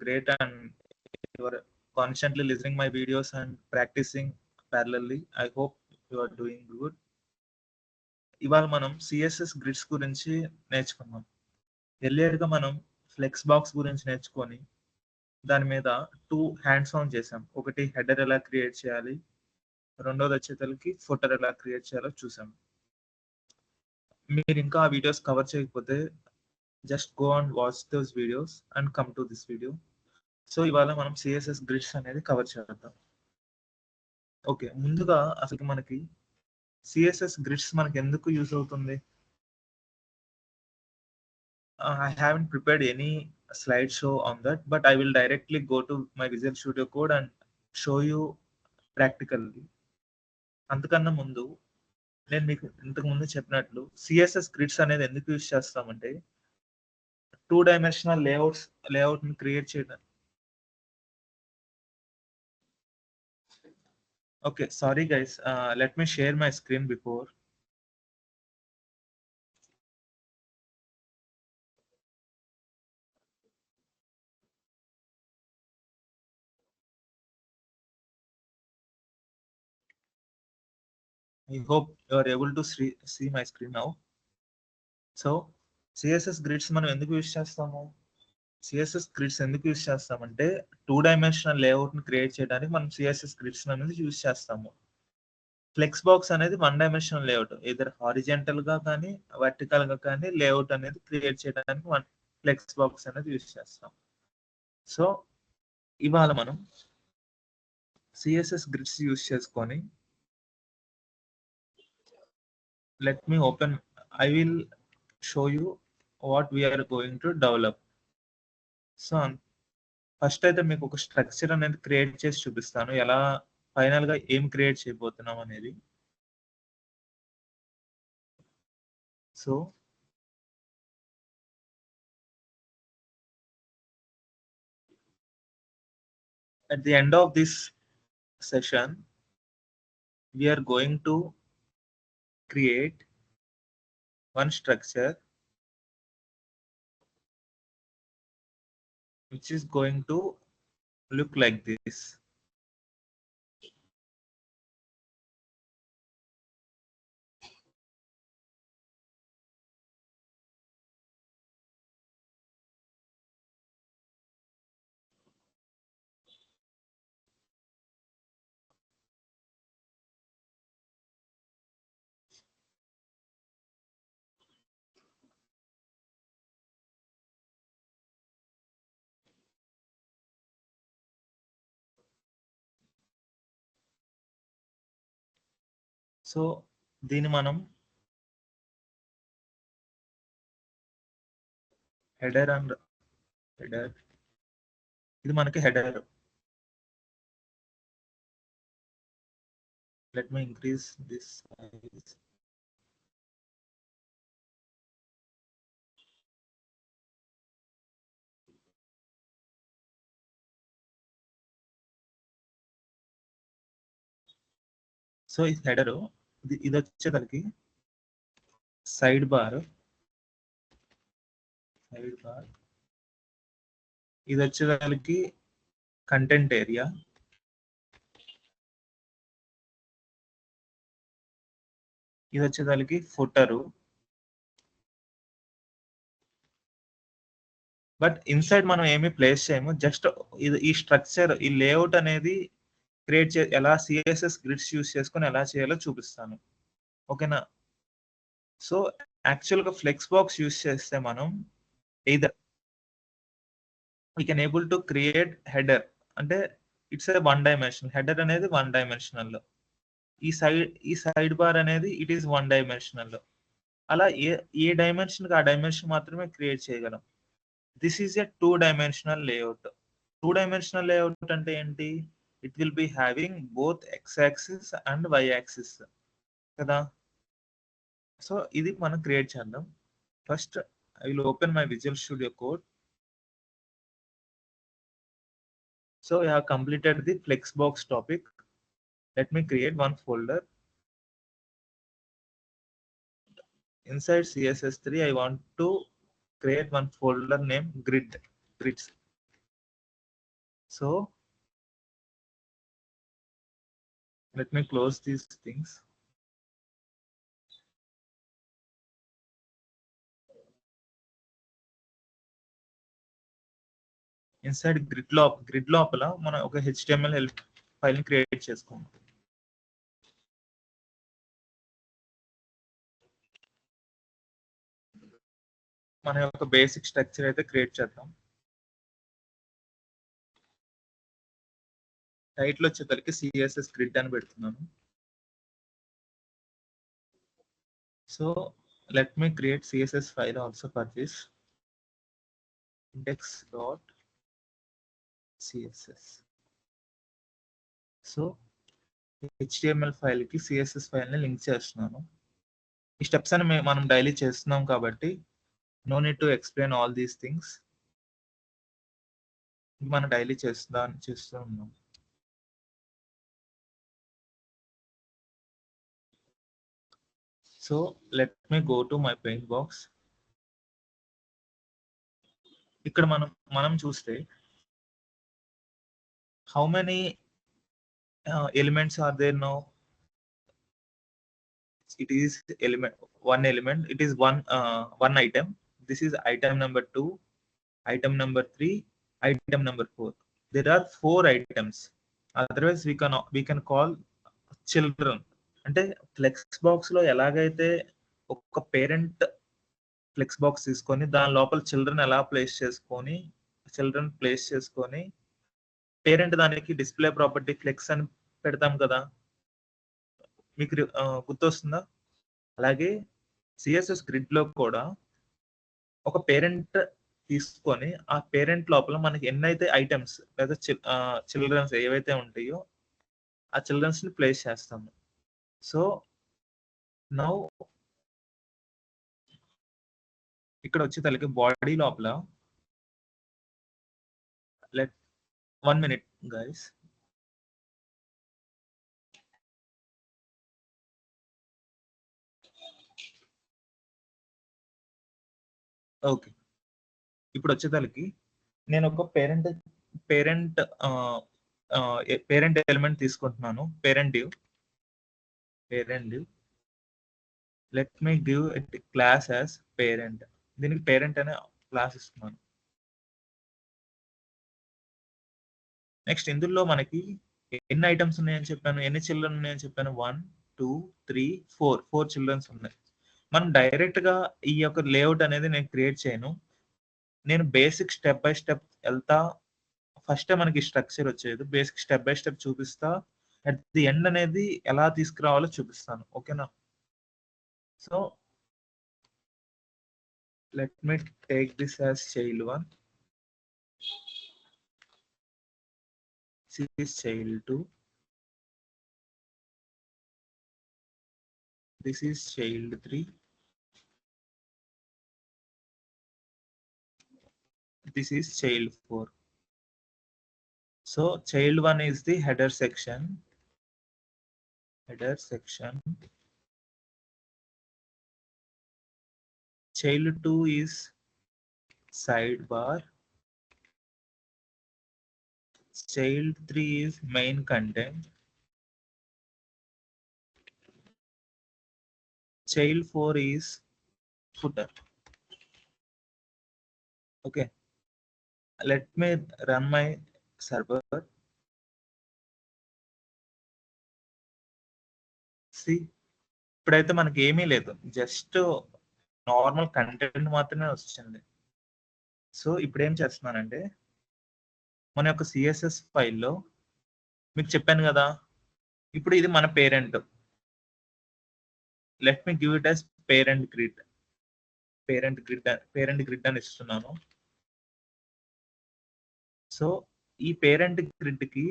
great and you are constantly listening my videos and practicing parallelly. I hope you are doing good. ఇవాళ మనం CSS grids గురించి నేర్చుకున్నాం. ఎర్లియర్గా మనం flex box గురించి నేర్చుకొని దాని మీద 2 హ్యాండ్స్ ఆన్ చేసాం. ఒకటి హెడర్ ఎలా క్రియేట్ చేయాలి, రెండోది వచ్చేసరికి ఫుటర్ ఎలా క్రియేట్ చేయాలో చూసాం. మీరు ఇంకా ఆ వీడియోస్ కవర్ చేయకపోతే just go and watch those videos and come to this video. So ఇవాళ మనం సిఎస్ఎస్ గ్రిడ్స్ అనేది కవర్ చేద్దాం. ఓకే, ముందుగా అసలు మనకి సిఎస్ఎస్ గ్రిడ్స్ మనకి ఎందుకు యూజ్ అవుతుంది? I haven't prepared any slideshow on that, but I will directly go to my Visual Studio Code and show you practically. అంతకన్నా ముందు నేను మీకు ఇంతకు ముందు చెప్పినట్లు సిఎస్ఎస్ గ్రిడ్స్ అనేది ఎందుకు యూజ్ చేస్తామంటే 2 డైమెన్షనల్ లేఅవుట్ ని క్రియేట్ చేయడం. Okay, sorry guys, let me share my screen before. I hope you are able to see my screen now. So CSS grids మనం ఎందుకు యూజ్ చేస్తాము? సిఎస్ఎస్ గ్రిడ్స్ ఎందుకు use చేస్తామంటే 2 డైమెన్షనల్ లేఅవుట్ ని create చేయడానికి మనం సిఎస్ఎస్ గ్రిడ్స్ అనేది use చేస్తాము. ఫ్లెక్స్ బాక్స్ అనేది 1 డైమెన్షనల్ లేఅవుట్, ఇదర్ హారిజెంటల్ గా కానీ వర్టికల్ గా కానీ లేఅవుట్ అనేది క్రియేట్ చేయడానికి మనం ఫ్లెక్స్ బాక్స్ అనేది యూజ్ చేస్తాం. సో ఇవాళ మనం సిఎస్ఎస్ గ్రిడ్స్ యూజ్ చేసుకొని let me open, I will show you what we are going to develop. So first అయితే మీకు ఒక స్ట్రక్చర్ అనేది క్రియేట్ చేసి చూపిస్తాను, ఎలా ఫైనల్ గా ఏం క్రియేట్ చేయబోతున్నాం అనేది. So at the end of this session we are going to create one structure which is going to look like this. So దీన్ని మనం హెడర్ అండ్ హెడర్, ఇది మనకి header. let me increase this size. So ఈ header ఇది వచ్చేసరికి side bar, ఇది వచ్చేసరికి content area, ఇది వచ్చేసరికి ఫుటరు. బట్ ఇన్సైడ్ మనం ఏమీ ప్లేస్ చేయము, జస్ట్ ఈ స్ట్రక్చర్, ఈ లేఅవుట్ అనేది క్రియేట్ ఎలా సిఎస్ఎస్ గ్రిడ్స్ యూస్ చేసుకొని ఎలా చేయాలో చూపిస్తాను. ఓకేనా? సో యాక్చువల్గా ఫ్లెక్స్ బాక్స్ యూస్ చేస్తే మనం either we can able to create header, అంటే ఇట్స్ ఏ 1 డైమెన్షనల్ హెడర్ అనేది 1 డైమెన్షనల్ లో, ఈ సైడ్ బార్ అనేది ఇట్ ఈస్ 1 డైమెన్షనల్ లో. అలా ఏ డైమెన్షన్ ఆ డైమెన్షన్ మాత్రమే క్రియేట్ చేయగలం. This is a 2 dimensional layout. 2 dimensional layout అంటే ఏంటి? It will be having both X axis and Y axis కదా. సో ఇది మనం క్రియేట్ చేద్దాం. First I will open my Visual Studio Code. So I have completed the Flexbox topic. Let me create one folder. Inside CSS3, I want to create one folder named grids. So let me close these things. Inside grid లోపల మనం ఒక HTML file ని create చేసుకుంటాం. మన యొక్క basic structure అయితే create చేద్దాం. Title వచ్చేసరికి CSS గ్రిడ్ అని పెడుతున్నాను. So let me create CSS file also for this index.css. సో HTML ఫైల్ కి CSS ఫైల్ ని లింక్ చేస్తున్నాను. ఈ స్టెప్స్ అని మనం డైలీ చేస్తున్నాం కాబట్టి no need to explain all these things. మనం డైలీ చేస్తూ ఉన్నాం. So let me go to my paint box. ఇక్కడ మనం చూస్తే how many elements are there now? It is one element. It is one item. This is item number 2, item number 3, item number 4. There are 4 items. Otherwise we can call children. అంటే flex box లో ఎలాగైతే ఒక parent flex box తీసుకొని దాని లోపల children place చేసుకొని parent దానికి display property flex అని పెడతాం కదా, మీకు గుర్తొస్తుందా? అలాగే CSS గ్రిడ్ లో కూడా ఒక పేరెంట్ తీసుకొని ఆ పేరెంట్ లోపల మనకి ఎన్నైతే ఐటమ్స్ లేదా చిల్డ్రన్స్ ఏవైతే ఉంటాయో ఆ చిల్డ్రన్స్ ని ప్లేస్ చేస్తాము. సో నౌ ఇక్కడ వచ్చేసరికి బాడీ లోపల లెట్ 1 minute guys. ఓకే, ఇప్పుడు వచ్చేసరికి నేను ఒక పేరెంట్ ఎలిమెంట్ తీసుకుంటున్నాను. Parent div. Let me give it class as parent. దీనికి పేరెంట్ అనే క్లాస్ ఇస్తున్నాను. నెక్స్ట్ ఇందులో మనకి ఎన్ని ఐటమ్స్ ఉన్నాయని చెప్పాను, ఎన్ని చిల్డ్రన్ ఉన్నాయని చెప్పాను? 1 2 3 4 చిల్డ్రన్స్ ఉన్నాయి. మనం డైరెక్ట్ గా ఈ యొక్క లేఅవుట్ అనేది నేను క్రియేట్ చేయను. నేను బేసిక్ స్టెప్ బై స్టెప్ వెళ్తా. ఫస్ట్ మనకి స్ట్రక్చర్ వచ్చేది బేసిక్ స్టెప్ బై స్టెప్ చూపిస్తా. అట్ ది ఎండ్ అనేది ఎలా తీసుకురావాలో చూపిస్తాను. ఓకేనా? So let me take this as child 1, this is child 2, this is child 3, this is child 4. So child 1 is the header section. Child 2 is sidebar. Child 3 is main content. Child 4 is footer. Okay, let me run my server. See, ఇప్పుడైతే మనకి ఏమీ లేదు, just normal content మాత్రమే వస్తుంది. So ఇప్పుడు ఏం చేస్తున్నానంటే మన యొక్క CSS ఫైల్లో మీకు చెప్పాను కదా, ఇప్పుడు ఇది మన parent. Let me give it as parent grid అని ఇస్తున్నాను. సో ఈ పేరెంట్ గ్రిడ్ కి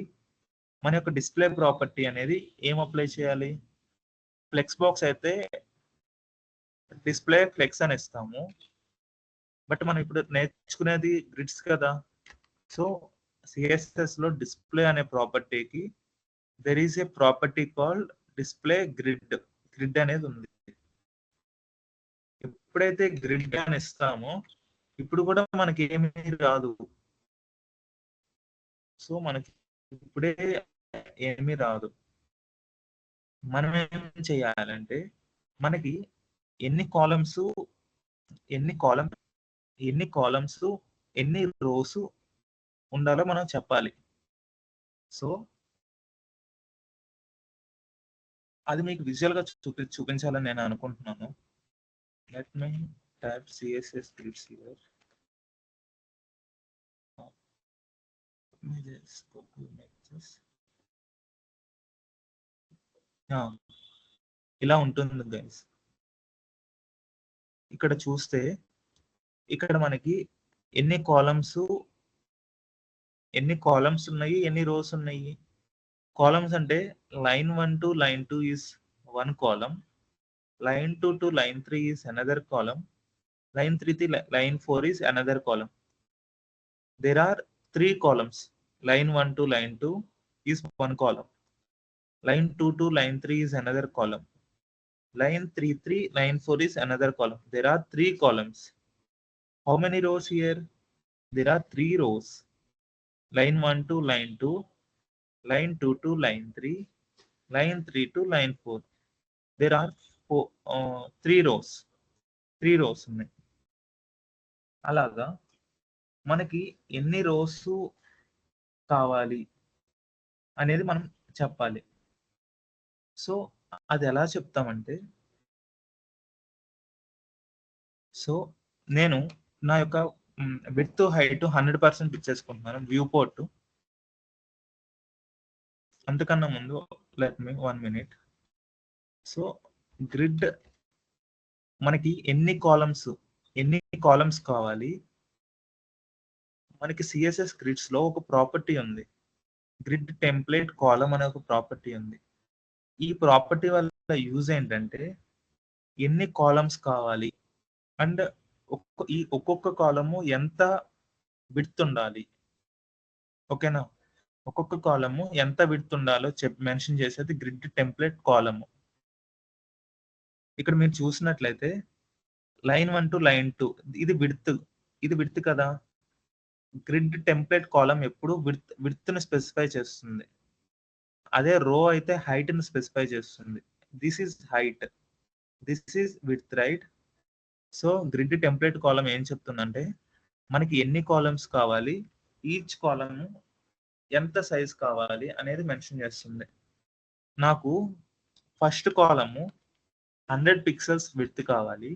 మన యొక్క డిస్ప్లే ప్రాపర్టీ అనేది ఏం అప్లై చేయాలి? ఫ్లెక్స్ బాక్స్ అయితే డిస్ప్లే ఫ్లెక్స్ అని ఇస్తాము, బట్ మనం ఇప్పుడు నేర్చుకునేది గ్రిడ్స్ కదా. సో CSS లో డిస్ప్లే అనే ప్రాపర్టీకి there is a property called display grid అనేది ఉంది. ఎప్పుడైతే గ్రిడ్ అని ఇస్తామో ఇప్పుడు కూడా మనకి ఏమీ రాదు. సో మనకి ఇప్పుడే ఏమీ రాదు. మనం ఏం చేయాలంటే మనకి ఎన్ని కాలమ్స్ ఎన్ని కాలమ్ ఎన్ని కాలమ్స్ ఎన్ని రోస్ ఉండాలో మనం చెప్పాలి. సో అది మీకు విజువల్‌గా చూపించాలని నేను అనుకుంటున్నాను. Let me type CSS grids here. Let me just go to Nexus. ఇలా ఉంటుంది గైస్. ఇక్కడ చూస్తే ఇక్కడ మనకి ఎన్ని కాలమ్స్ ఉన్నాయి, ఎన్ని రోస్ ఉన్నాయి. కాలమ్స్ అంటే line 1 to line 2 is one column, line 2 to line 3 is another column, line 3 to line 4 is another column. There are 3 columns. Line 1 to line 2 is one column, line 2 to line 3 is another column, line 3 line 4 is another column. There are 3 columns. How many rows here? There are 3 rows. Line 1 to line 2, line 2 to line 3, line 3 to line 4. There are 3 rows. 3 rows ఉన్నాయి. అలాగా మనకి ఎన్ని rose కావాలి అనేది మనం చెప్పాలి. So అది ఎలా చెప్తామంటే, సో నేను నా యొక్క విడ్త్ హైట్ 100% ఇచ్చేసుకుంటున్నాను వ్యూ పోర్ట్. అంతకన్నా ముందు let me 1 minute. So grid మనకి ఎన్ని కాలమ్స్ కావాలి. మనకి సిఎస్ఎస్ గ్రిడ్స్ లో ఒక ప్రాపర్టీ ఉంది, గ్రిడ్ టెంప్లేట్ కాలమ్ అనే ఒక ప్రాపర్టీ ఉంది. ఈ ప్రాపర్టీ వల్ల యూజ్ ఏంటంటే ఎన్ని కాలమ్స్ కావాలి అండ్ ఒక్కొక్క కాలము ఎంత విడ్త్ ఉండాలి. ఓకేనా, ఒక్కొక్క కాలము ఎంత విడ్త్ ఉండాలో మెన్షన్ చేసేది గ్రిడ్ టెంప్లేట్ కాలము. ఇక్కడ మీరు చూసినట్లయితే లైన్ 1 టు లైన్ 2 ఇది విడ్త్ కదా. గ్రిడ్ టెంప్లేట్ కాలమ్ ఎప్పుడు విడ్త్ ని స్పెసిఫై చేస్తుంది. అదే రో అయితే హైట్ ని స్పెసిఫై చేస్తుంది. This is height, this is width, right. So grid template column ఏం చెప్తుందంటే మనకి ఎన్ని కాలమ్స్ కావాలి, ఈచ్ కాలమ్ ఎంత సైజ్ కావాలి అనేది మెన్షన్ చేస్తుంది. నాకు ఫస్ట్ కాలము 100 పిక్సెల్స్ విడ్త్ కావాలి,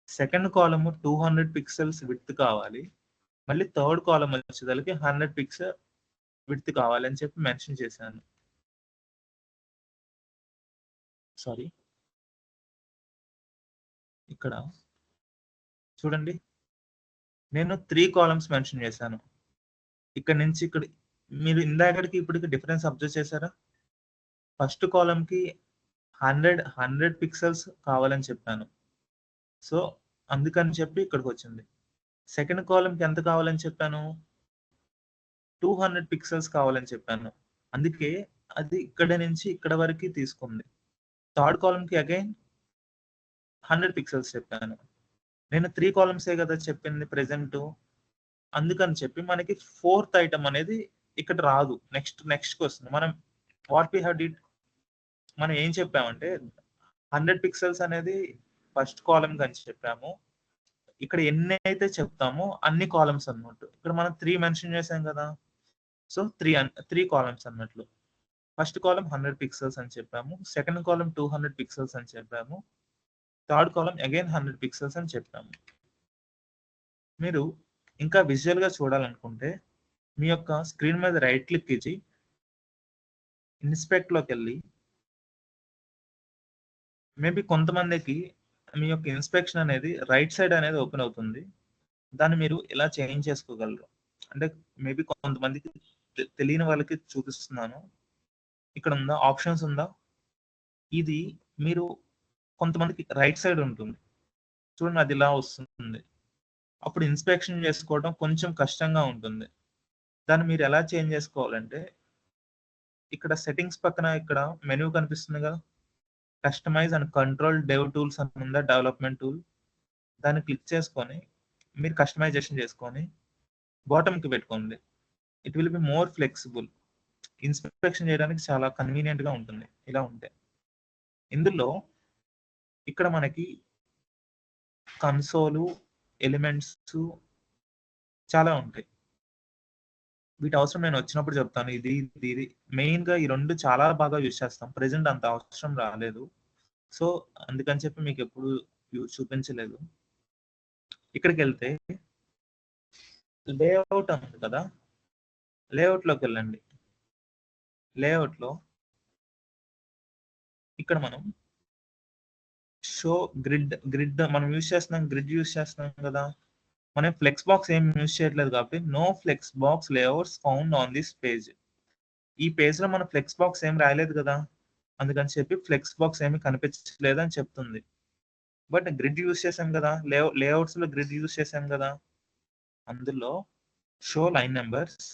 సెకండ్ కాలము 200 పిక్సెల్స్ విడ్త్ కావాలి, మళ్ళీ థర్డ్ కాలమ్ వచ్చేసరికి 100 పిక్సెల్ విడ్త్ కావాలి అని చెప్పి మెన్షన్ చేశాను. సారీ, ఇక్కడ చూడండి, నేను 3 కాలమ్స్ మెన్షన్ చేశాను. ఇక్కడ నుంచి ఇక్కడ మీరు ఇందాకడికి ఇప్పటికి డిఫరెన్స్ అబ్జర్వ్ చేశారా? ఫస్ట్ కాలమ్కి 100 పిక్సెల్స్ కావాలని చెప్పాను. సో అందుకని చెప్పి ఇక్కడికి వచ్చింది. సెకండ్ కాలమ్కి ఎంత కావాలని చెప్పాను? 200 పిక్సెల్స్ కావాలని చెప్పాను. అందుకే అది ఇక్కడ నుంచి ఇక్కడ వరకు తీసుకుంది. థర్డ్ కాలమ్కి అగైన్ 100 పిక్సెల్స్ చెప్పాను. నేను 3 కాలమ్సే కదా చెప్పింది ప్రెసెంట్. అందుకని చెప్పి మనకి ఫోర్త్ ఐటమ్ అనేది ఇక్కడ రాదు. నెక్స్ట్ వస్తుంది. మనం వాట్ వి హావ్ డిడ్, మనం ఏం చెప్పామంటే 100 పిక్సెల్స్ అనేది ఫస్ట్ కాలమ్ అని చెప్పాము. ఇక్కడ ఎన్ని అయితే చెప్తామో అన్ని కాలమ్స్ అన్నట్టు. ఇక్కడ మనం 3 మెన్షన్ చేసాం కదా. సో 3 కాలమ్స్ అన్నట్లు. ఫస్ట్ కాలమ్ 100 పిక్సెల్స్ అని చెప్పాము, సెకండ్ కాలమ్ 200 పిక్సెల్స్ అని చెప్పాము, థర్డ్ కాలమ్ అగైన్ 100 పిక్సెల్స్ అని చెప్పాము. మీరు ఇంకా విజువల్ గా చూడాలనుకుంటే మీ యొక్క స్క్రీన్ మీద రైట్ క్లిక్ ఇచ్చి ఇన్స్పెక్ట్ లోకి వెళ్ళి, మేబీ కొంతమందికి మీ యొక్క ఇన్స్పెక్షన్ అనేది రైట్ సైడ్ అనేది ఓపెన్ అవుతుంది. దాన్ని మీరు ఇలా చేంజ్ చేసుకోగలరు. అంటే మేబీ కొంతమందికి తెలియని వాళ్ళకి చూపిస్తున్నాను. ఇక్కడ ఉందా ఆప్షన్స్ ఉందా, ఇది మీరు కొంతమందికి రైట్ సైడ్ ఉంటుంది చూడండి, అది ఇలా వస్తుంది. అప్పుడు ఇన్స్పెక్షన్ చేసుకోవడం కొంచెం కష్టంగా ఉంటుంది. దాన్ని మీరు ఎలా చేంజ్ చేసుకోవాలంటే ఇక్కడ సెట్టింగ్స్ పక్కన ఇక్కడ మెనూ కనిపిస్తుంది కదా, customise and control dev tools అని ఉందా, డెవలప్మెంట్ టూల్. దాన్ని క్లిక్ చేసుకొని మీరు కస్టమైజేషన్ చేసుకొని బాటమ్కి పెట్టుకోండి. It will be more flexible. Inspection చేయడానికి చాలా కన్వీనియంట్ గా ఉంటుంది ఇలా ఉంటే. ఇందులో ఇక్కడ మనకి కన్సోలు, ఎలిమెంట్స్ చాలా ఉంటాయి. వీటి అవసరం నేను వచ్చినప్పుడు చెప్తాను. ఇది మెయిన్ గా ఈ 2 చాలా బాగా యూజ్ చేస్తాం. ప్రెజెంట్ అంత అవసరం రాలేదు. సో, అందుకని చెప్పి మీకు ఎప్పుడు చూపించలేదు. ఇక్కడికెళ్తే లేఅవుట్ ఉంది కదా! లేఅవుట్‌లోకెళ్ళండి. లేఅవుట్‌లో ఇక్కడ మనం షో గ్రిడ్ మనం యూజ్ చేస్తున్నాం. గ్రిడ్ యూజ్ చేస్తున్నాం కదా! మనం ఫ్లెక్స్ బాక్స్ ఏం యూజ్ చేయట్లేదు కాబట్టి no flex box layouts found on this page. ఈ పేజ్‌లో మనం ఫ్లెక్స్ బాక్స్ ఏం రాయలేదు కదా! అందుకని చెప్పి ఫ్లెక్స్ బాక్స్ ఏమి కనిపించలేదు అని చెప్తుంది. బట్ గ్రిడ్ యూజ్ చేసాం కదా! లేఅవుట్స్‌లో గ్రిడ్ యూజ్ చేసాం కదా! అందులో show line numbers,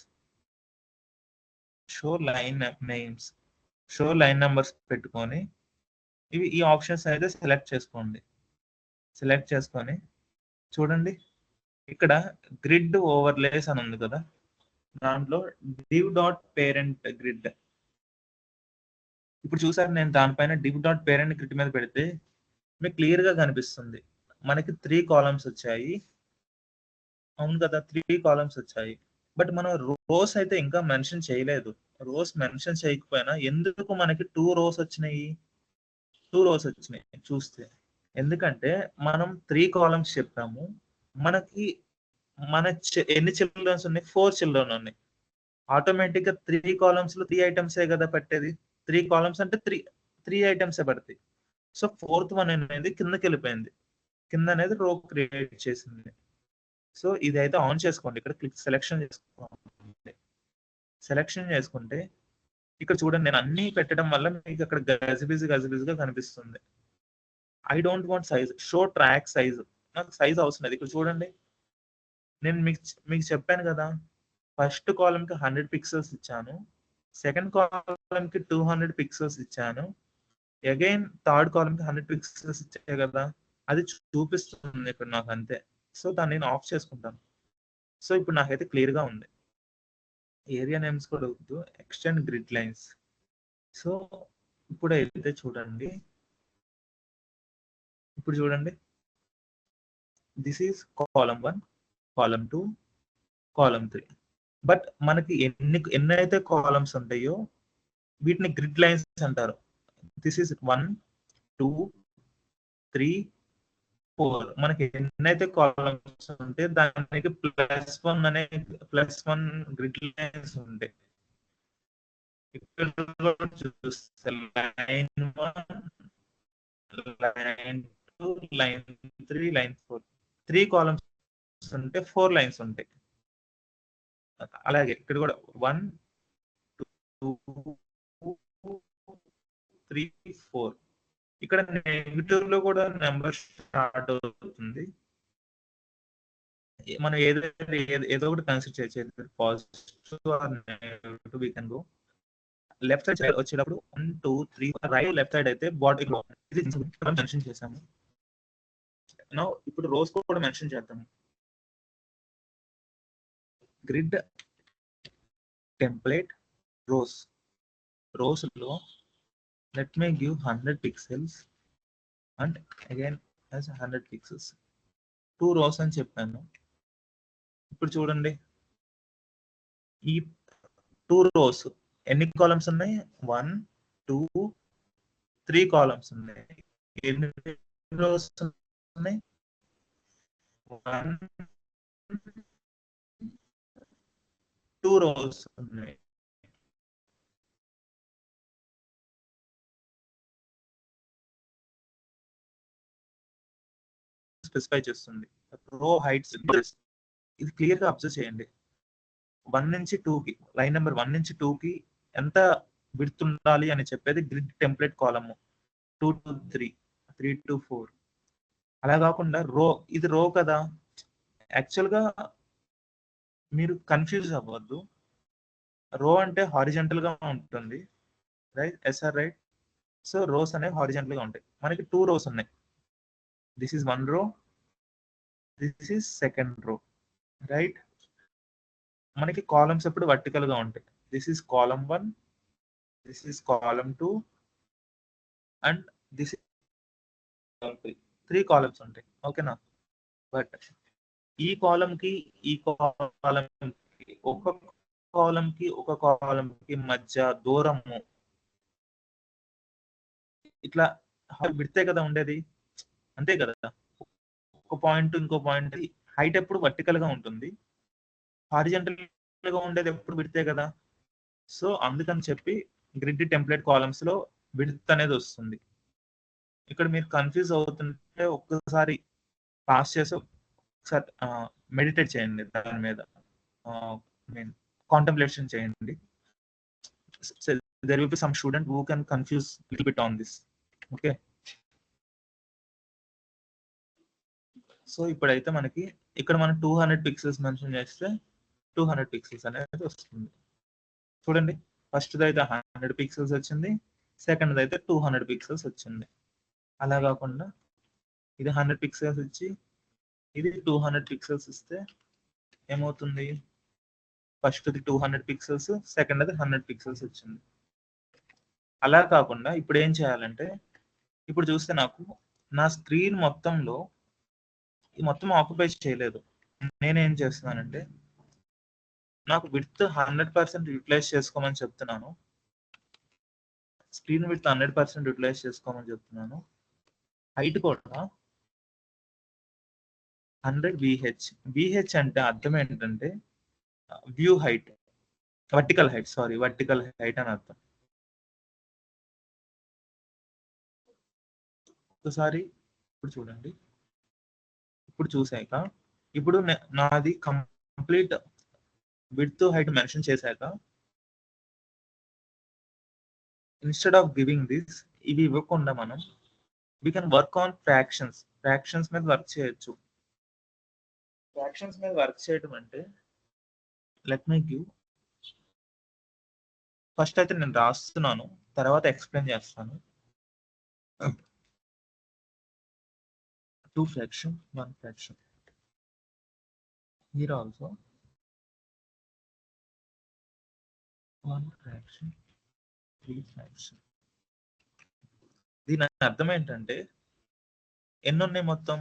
show line names, show line numbers పెట్టుకొని ఈ ఆప్షన్స్ అయితే సెలెక్ట్ చేసుకోండి. సెలెక్ట్ చేసుకొని చూడండి ఇక్కడ గ్రిడ్ ఓవర్లేస్ అని ఉంది కదా! దాంట్లో div డాట్ పేరెంట్ గ్రిడ్. ఇప్పుడు చూసారు నేను దానిపైన div డాట్ పేరెంట్ గ్రిడ్ మీద పెడితే మీకు క్లియర్ గా కనిపిస్తుంది. మనకి 3 కాలమ్స్ వచ్చాయి. అవును కదా! 3 కాలమ్స్ వచ్చాయి. బట్ మనం రోస్ అయితే ఇంకా మెన్షన్ చేయలేదు. రోస్ మెన్షన్ చేయకపోయినా ఎందుకు మనకి 2 రోస్ వచ్చినాయి? 2 రోస్ వచ్చినాయి చూస్తే. ఎందుకంటే మనం 3 కాలమ్స్ చెప్పాము. మనకి ఎన్ని చిల్డ్రన్స్ ఉన్నాయి? 4 చిల్డ్రన్ ఉన్నాయి. ఆటోమేటిక్‌గా 3 కాలమ్స్‌లో 3 ఐటెమ్సే కదా పెట్టేది. 3 కాలమ్స్ అంటే 3 ఐటెమ్సే పడతాయి. సో, ఫోర్త్ వన్ అనేది కిందకెళ్ళిపోయింది. కింద అనేది రో క్రియేట్ చేసింది. సో, ఇదైతే ఆన్ చేసుకోండి. ఇక్కడ సెలక్షన్ చేసుకోండి. సెలక్షన్ చేసుకుంటే ఇక్కడ చూడండి నేను అన్నీ పెట్టడం వల్ల మీకు అక్కడ గజిబిజిగా కనిపిస్తుంది. I don't want size. Show track size. నాకు సైజ్ అవసరం లేదు. ఇక్కడ చూడండి. నేను మీకు చెప్పాను కదా! ఫస్ట్ కాలమ్‌కి 100 పిక్సెల్స్ ఇచ్చాను. సెకండ్ కాలమ్‌కి 200 పిక్సెల్స్ ఇచ్చాను. అగైన్ థర్డ్ కాలమ్‌కి 100 పిక్సెల్స్ ఇచ్చా కదా! అది చూపిస్తుంది ఇప్పుడు నాకు అంతే. సో, దాన్ని నేను ఆఫ్ చేసుకుంటాను. సో, ఇప్పుడు నాకైతే క్లియర్‌గా ఉంది. ఏరియా నేమ్స్ కూడా వద్దు. Extend grid lines. సో, ఇప్పుడైతే చూడండి. ఇప్పుడు చూడండి. This is column 1, column 2, column 3. But మనకి ఎన్నైతే కాలమ్స్ ఉంటాయో వీటిని గ్రిడ్ లైన్స్ అంటారు. This is 1, 2, 3, 4. మనకి ఎన్నైతే కాలమ్స్ ఉంటే దానికి +1 గ్రిడ్ లైన్స్ ఉంటాయి. ఇక్కడ కూడా చూస్తే line 1, line 2, line 3, line 4. 3 columns ఉంటే 4 లైన్స్ ఉంటాయి. అలాగే ఇక్కడ కూడా 1, 2, 3, 4. ఇక్కడ నెగెటివ్ లో కూడా నెంబర్ స్టార్ట్ అవుతుంది. మనం ఏదో ఒకటి కన్సిడర్ చేయొచ్చు. Positive or negative we can go. Left side వచ్చేటప్పుడు 1, 2, 3 రైట్ లెఫ్ట్ సైడ్ అయితే బాడీ ఇది మెన్షన్ చేసాము. నౌ ఇప్పుడు రోస్ కూడా మెన్షన్ చేద్దాము. Grid template rows. రోస్ లో let me give 100 pixels and again as 100 pixels. 2 rows అని చెప్పాను. ఇప్పుడు చూడండి ఈ 2 rows ఎన్ని కాలమ్స్ ఉన్నాయి? 1, 2, 3 కాలమ్స్ ఉన్నాయి. ఎన్ని rows ఉన్నాయి? 1, 2 rows ఉన్నాయి. స్పెసిఫై చేస్తుంది. రో హైట్స్ ఇది క్లియర్ గా అబ్జర్వ్ చేయండి. 1 నుంచి 2కి లైన్ నెంబర్ 1 నుంచి 2కి ఎంత విడ్త్ ఉండాలి అని చెప్పేది grid template column. 2 to 3, 3 to 4. అలా కాకుండా ఇది రో కదా! యాక్చువల్ గా మీరు కన్ఫ్యూజ్ అవ్వద్దు. రో అంటే హారిజంటల్ గా ఉంటుంది. రైట్? ఎస్ఆర్ రైట్? సో రోస్ అనేవి హారిజంటల్ గా ఉంటాయి. మనకి 2 రోస్ ఉన్నాయి. దిస్ ఈస్ 1 రో. This is second row. Right? మనకి కాలమ్స్ ఎప్పుడు వర్టికల్ గా ఉంటాయి. This is column 1, this is column 2 and this column 3. 3 columns ఉంటాయి. ఓకేనా? బట్ ఈ కాలమ్ కి ఈ కాలమ్ కి ఒక కాలమ్ కి మధ్య దూరము ఇట్లా విడితే కదా ఉండేది. అంతే కదా? ఒక పాయింట్ ఇంకో పాయింట్ హైట్ ఎప్పుడు వర్టికల్ గా ఉంటుంది. హారిజంటల్ గా ఉండేది ఎప్పుడు విడితే కదా. సో అందుకని చెప్పి గ్రిడ్ టెంప్లెట్ కాలమ్స్ లో విడ్త్ అనేది వస్తుంది. ఇక్కడ మీరు కన్ఫ్యూజ్ అవుతుంటే ఒక్కసారి పాస్ చేసి ఒకసారి మెడిటేట్ చేయండి దాని మీద, మీన్ కాంటంప్లేషన్ చేయండి. There will be some student who can confuse little bit on this. Okay, so ఇప్పుడైతే మనకి ఇక్కడ మనం 200 పిక్సెల్స్ మెన్షన్ చేస్తే 200 పిక్సెల్స్ అనేది వస్తుంది. చూడండి, ఫస్ట్ అయితే 100 పిక్సెల్స్ వచ్చింది, సెకండ్ అయితే 200 పిక్సెల్స్ వచ్చింది. అలా కాకుండా ఇది 100 పిక్సెల్స్ ఇచ్చి ఇది 200 పిక్సెల్స్ ఇస్తే ఏమవుతుంది? ఫస్ట్ 200 పిక్సెల్స్, సెకండ్ అది 100 పిక్సెల్స్ వచ్చింది. అలా కాకుండా ఇప్పుడు ఏం చేయాలంటే, ఇప్పుడు చూస్తే నాకు నా స్క్రీన్ మొత్తంలో మొత్తం ఆక్యుపై చేయలేదు. నేనేం చేస్తున్నానంటే, నాకు విడ్త్ 100% యూటిలైజ్ చేసుకోమని చెప్తున్నాను. స్క్రీన్ విడ్త్ 100% యూటిలైజ్ చేసుకోమని చెప్తున్నాను. హైట్ కూడా 100 VH. VH అంటే అర్థం ఏంటంటే view height, vertical height, sorry vertical height అని అర్థం. ఒకసారి ఇప్పుడు చూడండి, ఇప్పుడు చూసాక ఇప్పుడు నాది కంప్లీట్ విడ్త్ హైట్ మెన్షన్ చేశాక ఇన్స్టెడ్ ఆఫ్ గివింగ్ దిస్, ఇవి ఇవ్వకుండా మనం we can work on fractions మీద వర్క్ చేయొచ్చు. ఫ్రాక్షన్స్ మీద వర్క్ చేయడం అంటే, లెట్ మీ గివ్, ఫస్ట్ అయితే నేను రాస్తున్నాను, తర్వాత ఎక్స్ప్లెయిన్ చేస్తాను. 2 fraction, 1 fraction. Here also 1 fraction, 3 fraction. దీని అర్థం ఏంటంటే, ఎన్ని ఉన్నాయి మొత్తం?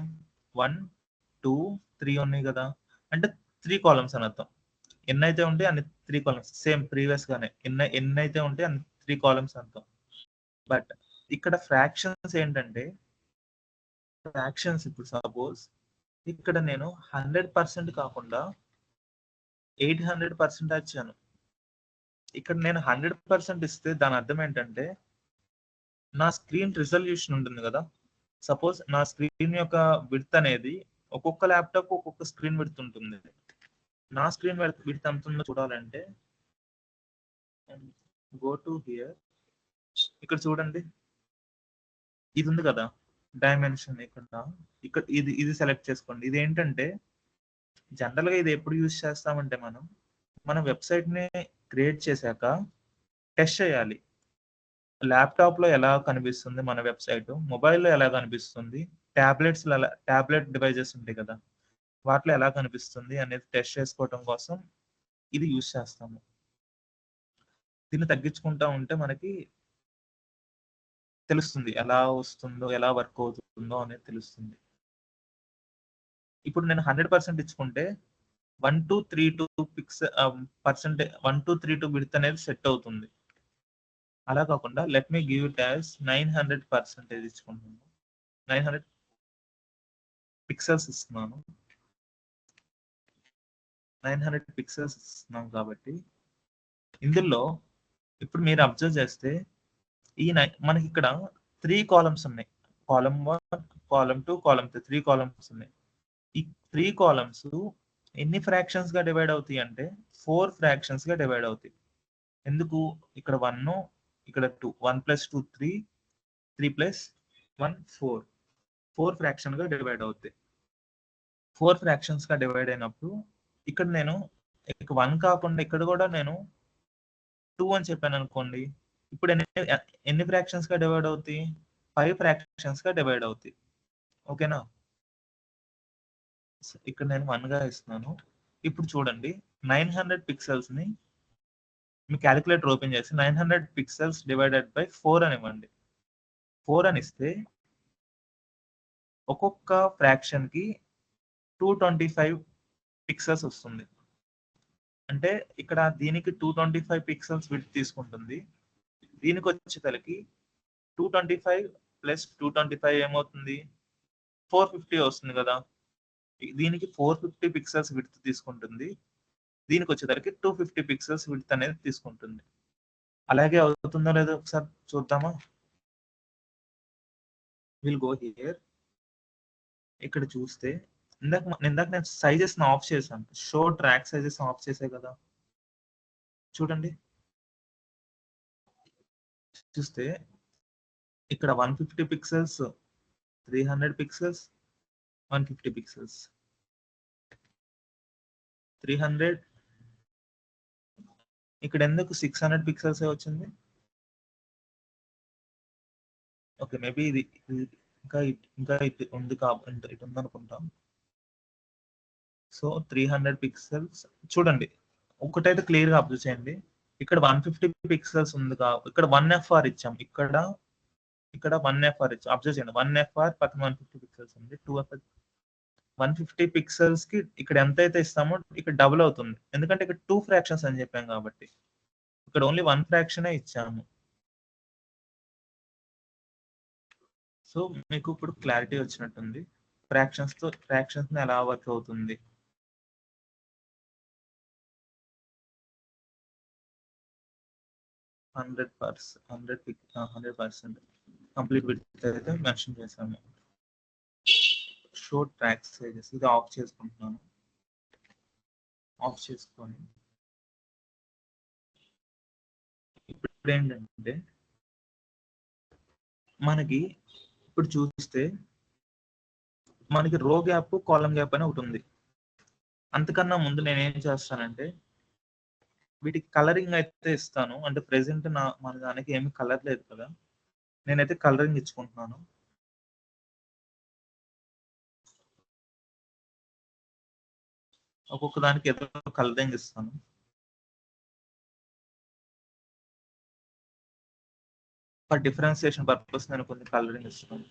1, 2, 3 ఉన్నాయి కదా, అంటే 3 కాలమ్స్ అని అర్థం. ఎన్నైతే ఉంటే అన్ని 3 కాలమ్స్, సేమ్ ప్రీవియస్ గానే ఎన్నైతే ఉంటే అన్ని 3 కాలమ్స్ అర్థం. బట్ ఇక్కడ ఫ్రాక్షన్స్ ఏంటంటే, ఫ్రాక్షన్స్ ఇప్పుడు సపోజ్ ఇక్కడ నేను 100% కాకుండా 800% వచ్చాను. ఇక్కడ నేను 100% ఇస్తే దాని అర్థం ఏంటంటే, నా స్క్రీన్ రిజల్యూషన్ ఉంటుంది కదా, సపోజ్ నా స్క్రీన్ యొక్క విడ్త్ అనేది ఒక్కొక్క ల్యాప్టాప్ ఒక్కొక్క స్క్రీన్ విడ్త్ ఉంటుంది. నా స్క్రీన్ విడ్త్ ఎంత ఉందో చూడాలంటే గో టు హియర్, ఇక్కడ చూడండి, ఇది ఉంది కదా డైమెన్షన్, ఇక్కడ ఇది సెలెక్ట్ చేసుకోండి. ఇది ఏంటంటే, జనరల్ గా ఇది ఎప్పుడు యూజ్ చేస్తామంటే, మన వెబ్సైట్ ని క్రియేట్ చేశాక టెస్ట్ చేయాలి. ల్యాప్టాప్ లో ఎలా కనిపిస్తుంది మన వెబ్సైట్, మొబైల్లో ఎలా కనిపిస్తుంది, టాబ్లెట్ డివైజెస్ ఉంటాయి కదా, వాటిలో ఎలా కనిపిస్తుంది అనేది టెస్ట్ చేసుకోవడం కోసం ఇది యూజ్ చేస్తాము. దీన్ని తగ్గించుకుంటా ఉంటే మనకి తెలుస్తుంది ఎలా వస్తుందో, ఎలా వర్క్ అవుతుందో అనేది తెలుస్తుంది. ఇప్పుడు నేను 100% ఇచ్చుకుంటే 1232 1232 విడ్త్ అనేది సెట్ అవుతుంది. అలా కాకుండా let me give it as 900% ఇచ్చుకుంటున్నాను. 900 pixels ఇస్తున్నాను. 900 పిక్సెల్స్ ఇస్తున్నాం కాబట్టి ఇందులో ఇప్పుడు మీరు అబ్జర్వ్ చేస్తే మనకి ఇక్కడ 3 కాలమ్స్ ఉన్నాయి. కాలమ్ 1, కాలమ్ 2, కాలమ్ 3, 3 కాలమ్స్ ఉన్నాయి. ఈ 3 కాలమ్స్ ఎన్ని ఫ్రాక్షన్స్ గా డివైడ్ అవుతాయి అంటే 4 ఫ్రాక్షన్స్ గా డివైడ్ అవుతాయి. ఎందుకు? ఇక్కడ 1, ఇక్కడ 2, 1 + 2 3, 3 + 1 4, 4 ఫ్రాక్షన్ గా డివైడ్ అవుతాయి. 4 ఫ్రాక్షన్స్ గా డివైడ్ అయినప్పుడు ఇక్కడ నేను 1 కాకుండా ఇక్కడ కూడా నేను 2 అని చెప్పాను అనుకోండి, ఇప్పుడు ఎన్ని ఫ్రాక్షన్స్ గా డివైడ్ అవుతాయి? 5 ఫ్రాక్షన్స్ గా డివైడ్ అవుతాయి. ఓకేనా? ఇక్కడ నేను 1 గా ఇస్తున్నాను. ఇప్పుడు చూడండి, 900 పిక్సెల్స్ ని మీ క్యాలిక్యులేటర్ ఓపెన్ చేసి 900 పిక్సెల్స్ డివైడెడ్ బై 4 అని ఇవ్వండి. 4 అని ఇస్తే ఒక్కొక్క ఫ్రాక్షన్ కి 225 పిక్సెల్స్ వస్తుంది. అంటే ఇక్కడ దీనికి 225 పిక్సెల్స్ విడ్త్ తీసుకుంటుంది. దీనికి వచ్చేసరికి 225 ప్లస్ 225 ఏమవుతుంది, 450 వస్తుంది కదా. దీనికి 450 పిక్సెల్స్ విడ్త్ తీసుకుంటుంది. దీనికి వచ్చేసరికి 250 పిక్సెల్స్ విడ్త్ అనేది తీసుకుంటుంది. అలాగే అవుతుందో లేదో ఒకసారి చూద్దామా. Will go here. ఇక్కడ చూస్తే ఇందాక నేను సైజెస్ ఆఫ్ చేశాను. షో ట్రాక్ సైజెస్ ఆఫ్ చేసే కదా. చూడండి, చూస్తే ఇక్కడ 150 పిక్సెల్స్, 300 పిక్సెల్స్, 150 పిక్సెల్స్, 300. ఇక్కడ ఎందుకు 600 పిక్సెల్స్ వచ్చింది? ఓకే, మేబీ ఇది ఇంకా ఇటు ఉంది ఇటు ఉందనుకుంటాం. సో 300 పిక్సెల్స్ చూడండి, ఒకటైతే క్లియర్ గా అబ్జర్వ్ చేయండి. ఇక్కడ 150 పిక్సెల్స్ ఉంది ఇక్కడ 1FR ఇచ్చాం. ఇక్కడ 1FR ఇచ్చాం. అబ్జర్వ్ చేయండి, 1FR పక్కన 150 పిక్సెల్స్ ఉంది. 2FR 150 పిక్సెల్స్ కి ఇక్కడ ఎంత అయితే ఇస్తామో ఇక్కడ డబుల్ అవుతుంది. ఎందుకంటే ఇక్కడ 2 ఫ్రాక్షన్స్ అని చెప్పాం కాబట్టి. ఇక్కడ ఓన్లీ 1 ఫ్రాక్షనే ఇచ్చాము. సో మీకు ఇప్పుడు క్లారిటీ వచ్చినట్టుంది ఫ్రాక్షన్స్ ఎలా వర్క్ అవుతుంది. హండ్రెడ్ పర్సెంట్ కంప్లీట్ విడ్త్ అయితే మెన్షన్ చేశాము. షో ట్రాక్ సైజెస్ ఇది ఆఫ్ చేసుకుంటున్నాను. ఆఫ్ చేసుకొని ఇప్పుడు ఏంటంటే మనకి ఇప్పుడు చూస్తే మనకి రో గ్యాప్, కాలం గ్యాప్ అని ఒకటి ఉంది. అంతకన్నా ముందు నేను ఏం చేస్తానంటే వీటికి కలరింగ్ అయితే ఇస్తాను. అంటే ప్రెసెంట్ మన దానికి ఏమి కలర్ లేదు కదా, నేనైతే కలరింగ్ ఇచ్చుకుంటున్నాను. ఒక్కొక్క దానికి ఏదో కలరింగ్ ఇస్తాను. ఫర్ డిఫరెన్సియేషన్ పర్పస్ నేను కొన్ని కలరింగ్ ఇస్తాను.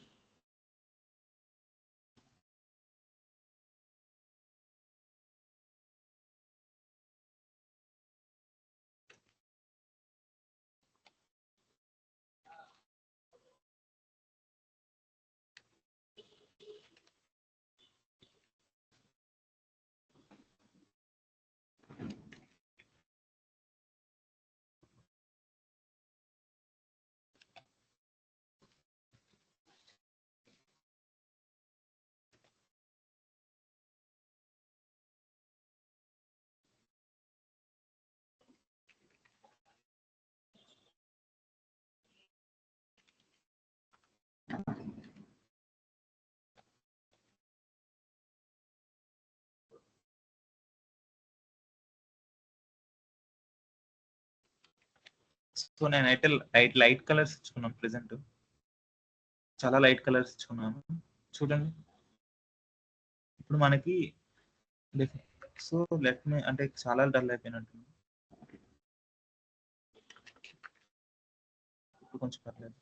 సో నేనైతే లైట్ కలర్స్ ఇచ్చుకున్నాను. ప్రెసెంట్ చాలా లైట్ కలర్స్ ఇచ్చుకున్నాను. చూడండి ఇప్పుడు మనకి సో లెట్ మీ అంటే చాలా డల్ అయిపోయినట్టు. ఇప్పుడు కొంచెం పర్లేదు.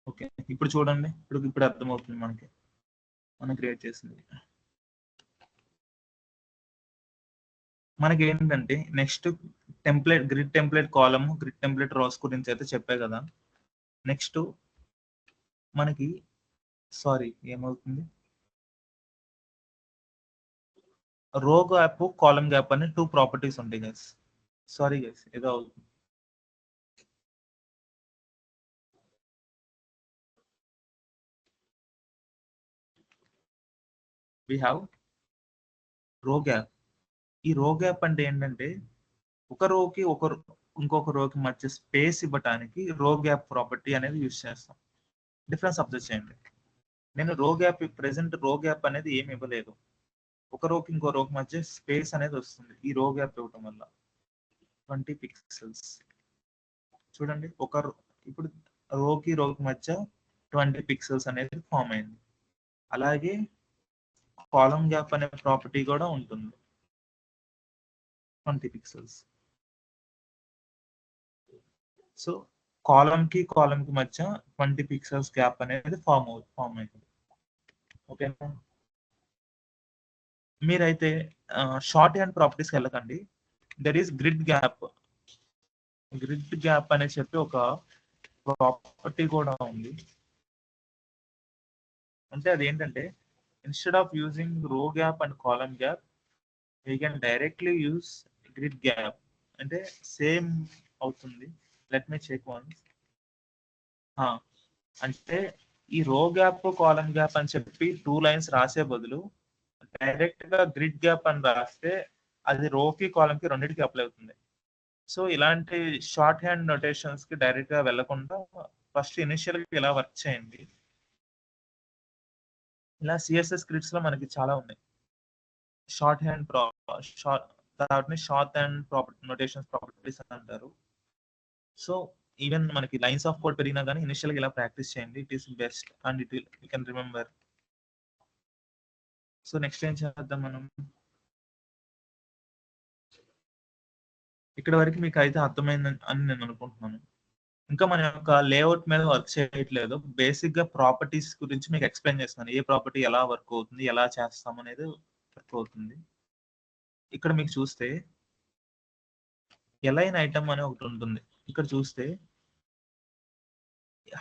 ఓకే, ఇప్పుడు చూడండి, ఇప్పుడు అర్థమవుతుంది మనకి మనం క్రియేట్ చేసింది. మనకి ఏంటంటే next grid template column, grid template rows గురించి అయితే చెప్పే కదా. నెక్స్ట్ మనకి ఏమవుతుంది, రో గ్యాప్, కాలమ్ గ్యాప్ అని 2 ప్రాపర్టీస్ ఉంటాయి గైస్. గైస్ ఏదో అవుతుంది. వి హ్యావ్ రో గ్యాప్. ఈ రో గ్యాప్ అంటే ఏంటంటే ఒక రోకి ఇంకొక రోకి మధ్య స్పేస్ ఇవ్వటానికి రో గ్యాప్ ప్రాపర్టీ అనేది యూజ్ చేస్తాం. డిఫరెన్స్ అబ్జర్వ్ చేయండి. నేను రో గ్యాప్ ప్రెసెంట్ రో గ్యాప్ అనేది ఏమి ఇవ్వలేదు. ఒక రోకి ఇంకో రోకి మధ్య స్పేస్ అనేది వస్తుంది ఈ రో గ్యాప్ ఇవ్వటం వల్ల 20 పిక్సెల్స్. చూడండి ఇప్పుడు రోకి మధ్య 20 పిక్సెల్స్ అనేది ఫామ్ అయింది. అలాగే కాలం గ్యాప్ అనే ప్రాపర్టీ కూడా ఉంటుంది 20 పిక్సెల్స్. సో కాలం కి మధ్య 20 పిక్సెల్స్ గ్యాప్ అనేది ఫామ్ అవుతుంది. ఓకేనా? మీరైతే షార్ట్ హ్యాండ్ ప్రాపర్టీస్కి వెళ్ళకండి. దర్ ఈస్ గ్రిడ్ గ్యాప్ అనే చెప్పి ఒక ప్రాపర్టీ కూడా ఉంది. అంటే అదేంటంటే instead of using row gap and column gap we can directly use grid gap. అంటే సేమ్ అవుతుంది. Let me check once. అంటే ఈ రో గ్యాప్ కాలం గ్యాప్ అని చెప్పి 2 లైన్స్ రాసే బదులు డైరెక్ట్ గా గ్రిడ్ గ్యాప్ అని రాస్తే అది రోకి కాలం కి రెండింటికి అప్లై అవుతుంది. సో ఇలాంటి షార్ట్ హ్యాండ్ నోటేషన్స్ కి డైరెక్ట్ గా వెళ్లకుండా ఫస్ట్ ఇనిషియల్ గా ఇలా వర్క్ చేయండి. ఇలా సిఎస్ఎస్ స్క్రిప్ట్స్ లో మనకి చాలా ఉన్నాయి. Short hand short hand notations properties అంటారు. సో ఈవెన్ మనకి లైన్స్ ఆఫ్ కోడ్ పెరిగినా కానీ ఇనిషియల్ గా ఇలా ప్రాక్టీస్ చేయండి. It is best and it will you can remember. So next ఏం చేద్దాం మనం? ఇక్కడ వరకు మీకు అయితే అర్థమైందని అని నేను అనుకుంటున్నాను. ఇంకా మన యొక్క లేఅవుట్ మీద వర్క్ చేయట్లేదు. బేసిక్ గా ప్రాపర్టీస్ గురించి మీకు ఎక్స్ప్లెయిన్ చేస్తున్నాను. ఏ ప్రాపర్టీ ఎలా వర్క్ అవుతుంది, ఎలా చేస్తాం అనేది వర్క్ అవుతుంది. ఇక్కడ మీకు చూస్తే ఎలైన్ ఐటమ్ అనే ఒకటి ఉంటుంది. ఇక్కడ చూస్తే